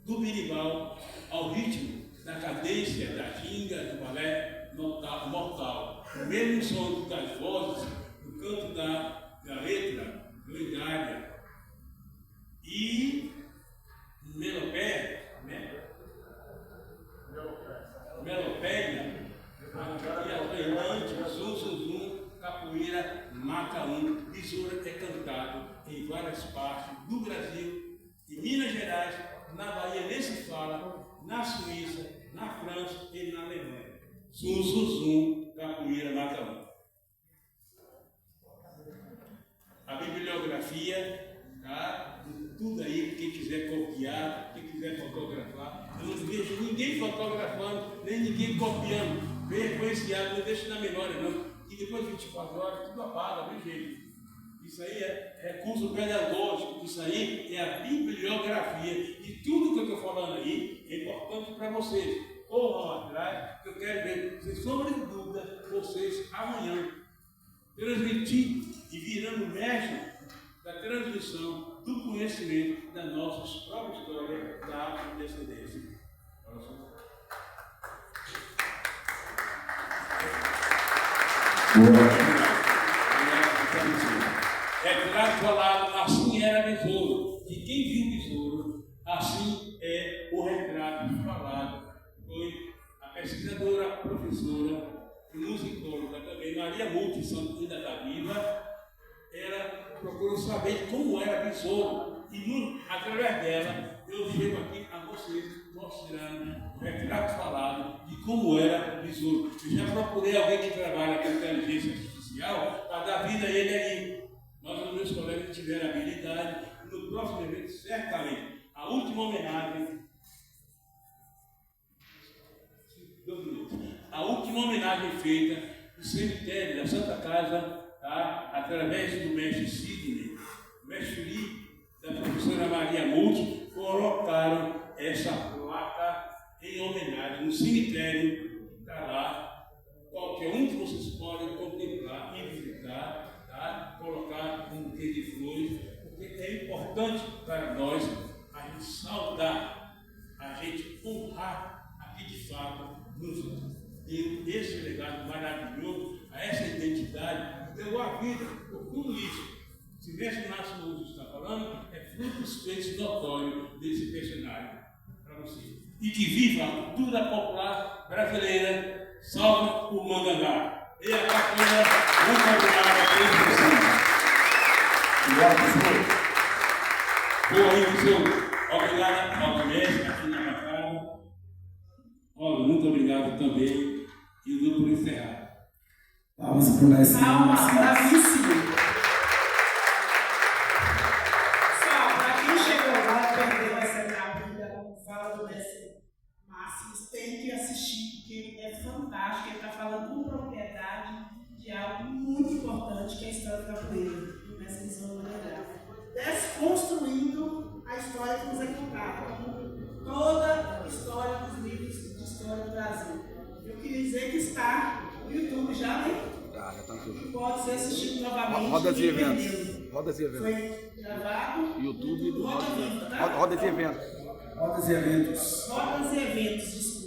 do berimbau ao ritmo da cadência da ginga do balé mortal. O mesmo som das vozes, do canto da letra lendária e melopéia, e atrailante, zum, zum, zum, capoeira, macaum. Besouro é cantado em várias partes do Brasil, em Minas Gerais, na Bahia nem se fala, na Suíça, na França e na Alemanha. Zum, zum, zum, capoeira, macaum. A bibliografia, tá? Tudo aí, quem quiser copiar, quem quiser fotografar. Eu não vejo ninguém fotografando, nem ninguém copiando. Venha com esse ato, não deixe na memória, não. E depois de 24 horas, tudo apaga, viu, gente? Isso aí é recurso pedagógico, isso aí é a bibliografia. E tudo que eu estou falando aí é importante para vocês. Corram atrás, que eu quero ver, sem sombra de dúvida, vocês amanhã transmitir e virando mestre da transmissão do conhecimento da nossa própria história da afrodescendência. Retrato falado, assim era Besouro. E quem viu Besouro, assim é o retrato falado. Foi a pesquisadora, a professora e musicóloga também, Maria Multi, ainda está viva. Ela procurou saber como era Besouro. E através dela, eu chego aqui a vocês mostrando o retrato falado de como era Besouro. Eu já procurei alguém que trabalha com inteligência artificial para dar vida a ele aí. Nós, os meus colegas, tiveram habilidade. No próximo evento, certamente, a última homenagem. A última homenagem feita no cemitério da Santa Casa, tá? Através do mestre Sidney, o mestre Lee, da professora Maria Multi, colocaram essa placa em homenagem no cemitério que está lá qualquer um que vocês podem contemplar e visitar, tá? Colocar um buquê de flores, porque é importante para nós a gente saudar, a gente honrar aqui de fato, nos deu esse legado maravilhoso, a essa identidade, deu a vida por tudo isso. Se Mestre Márcio Lúcio está falando, é fruto experiência notório desse personagem para você. E que viva a cultura popular brasileira, salve o Mangangá. E a Capoeira, muito obrigado a todos vocês. Obrigado, professor. Boa aí, professor. Obrigado aos mestres aqui na bancada. Olha, muito obrigado também. E eu dou por encerrar. Palmas para o mestre. Palmas, bravíssimo. Só, para quem chegou lá e perdeu essa etapa, fala do mestre Márcio, tem que assistir, porque é fantástico. Ele está falando com propriedade de algo muito importante, que é a história da capoeira, nessa visão moderna. Desconstruindo a história que nos é contada, como toda a história dos livros de história do Brasil. Eu queria dizer que está no YouTube já, né? Já está no YouTube. Pode ser assistido novamente. Rodas e eventos. Rodas e eventos. Foi gravado. YouTube do Rodas e Eventos. Rodas e eventos. Rodas e Eventos, desculpa.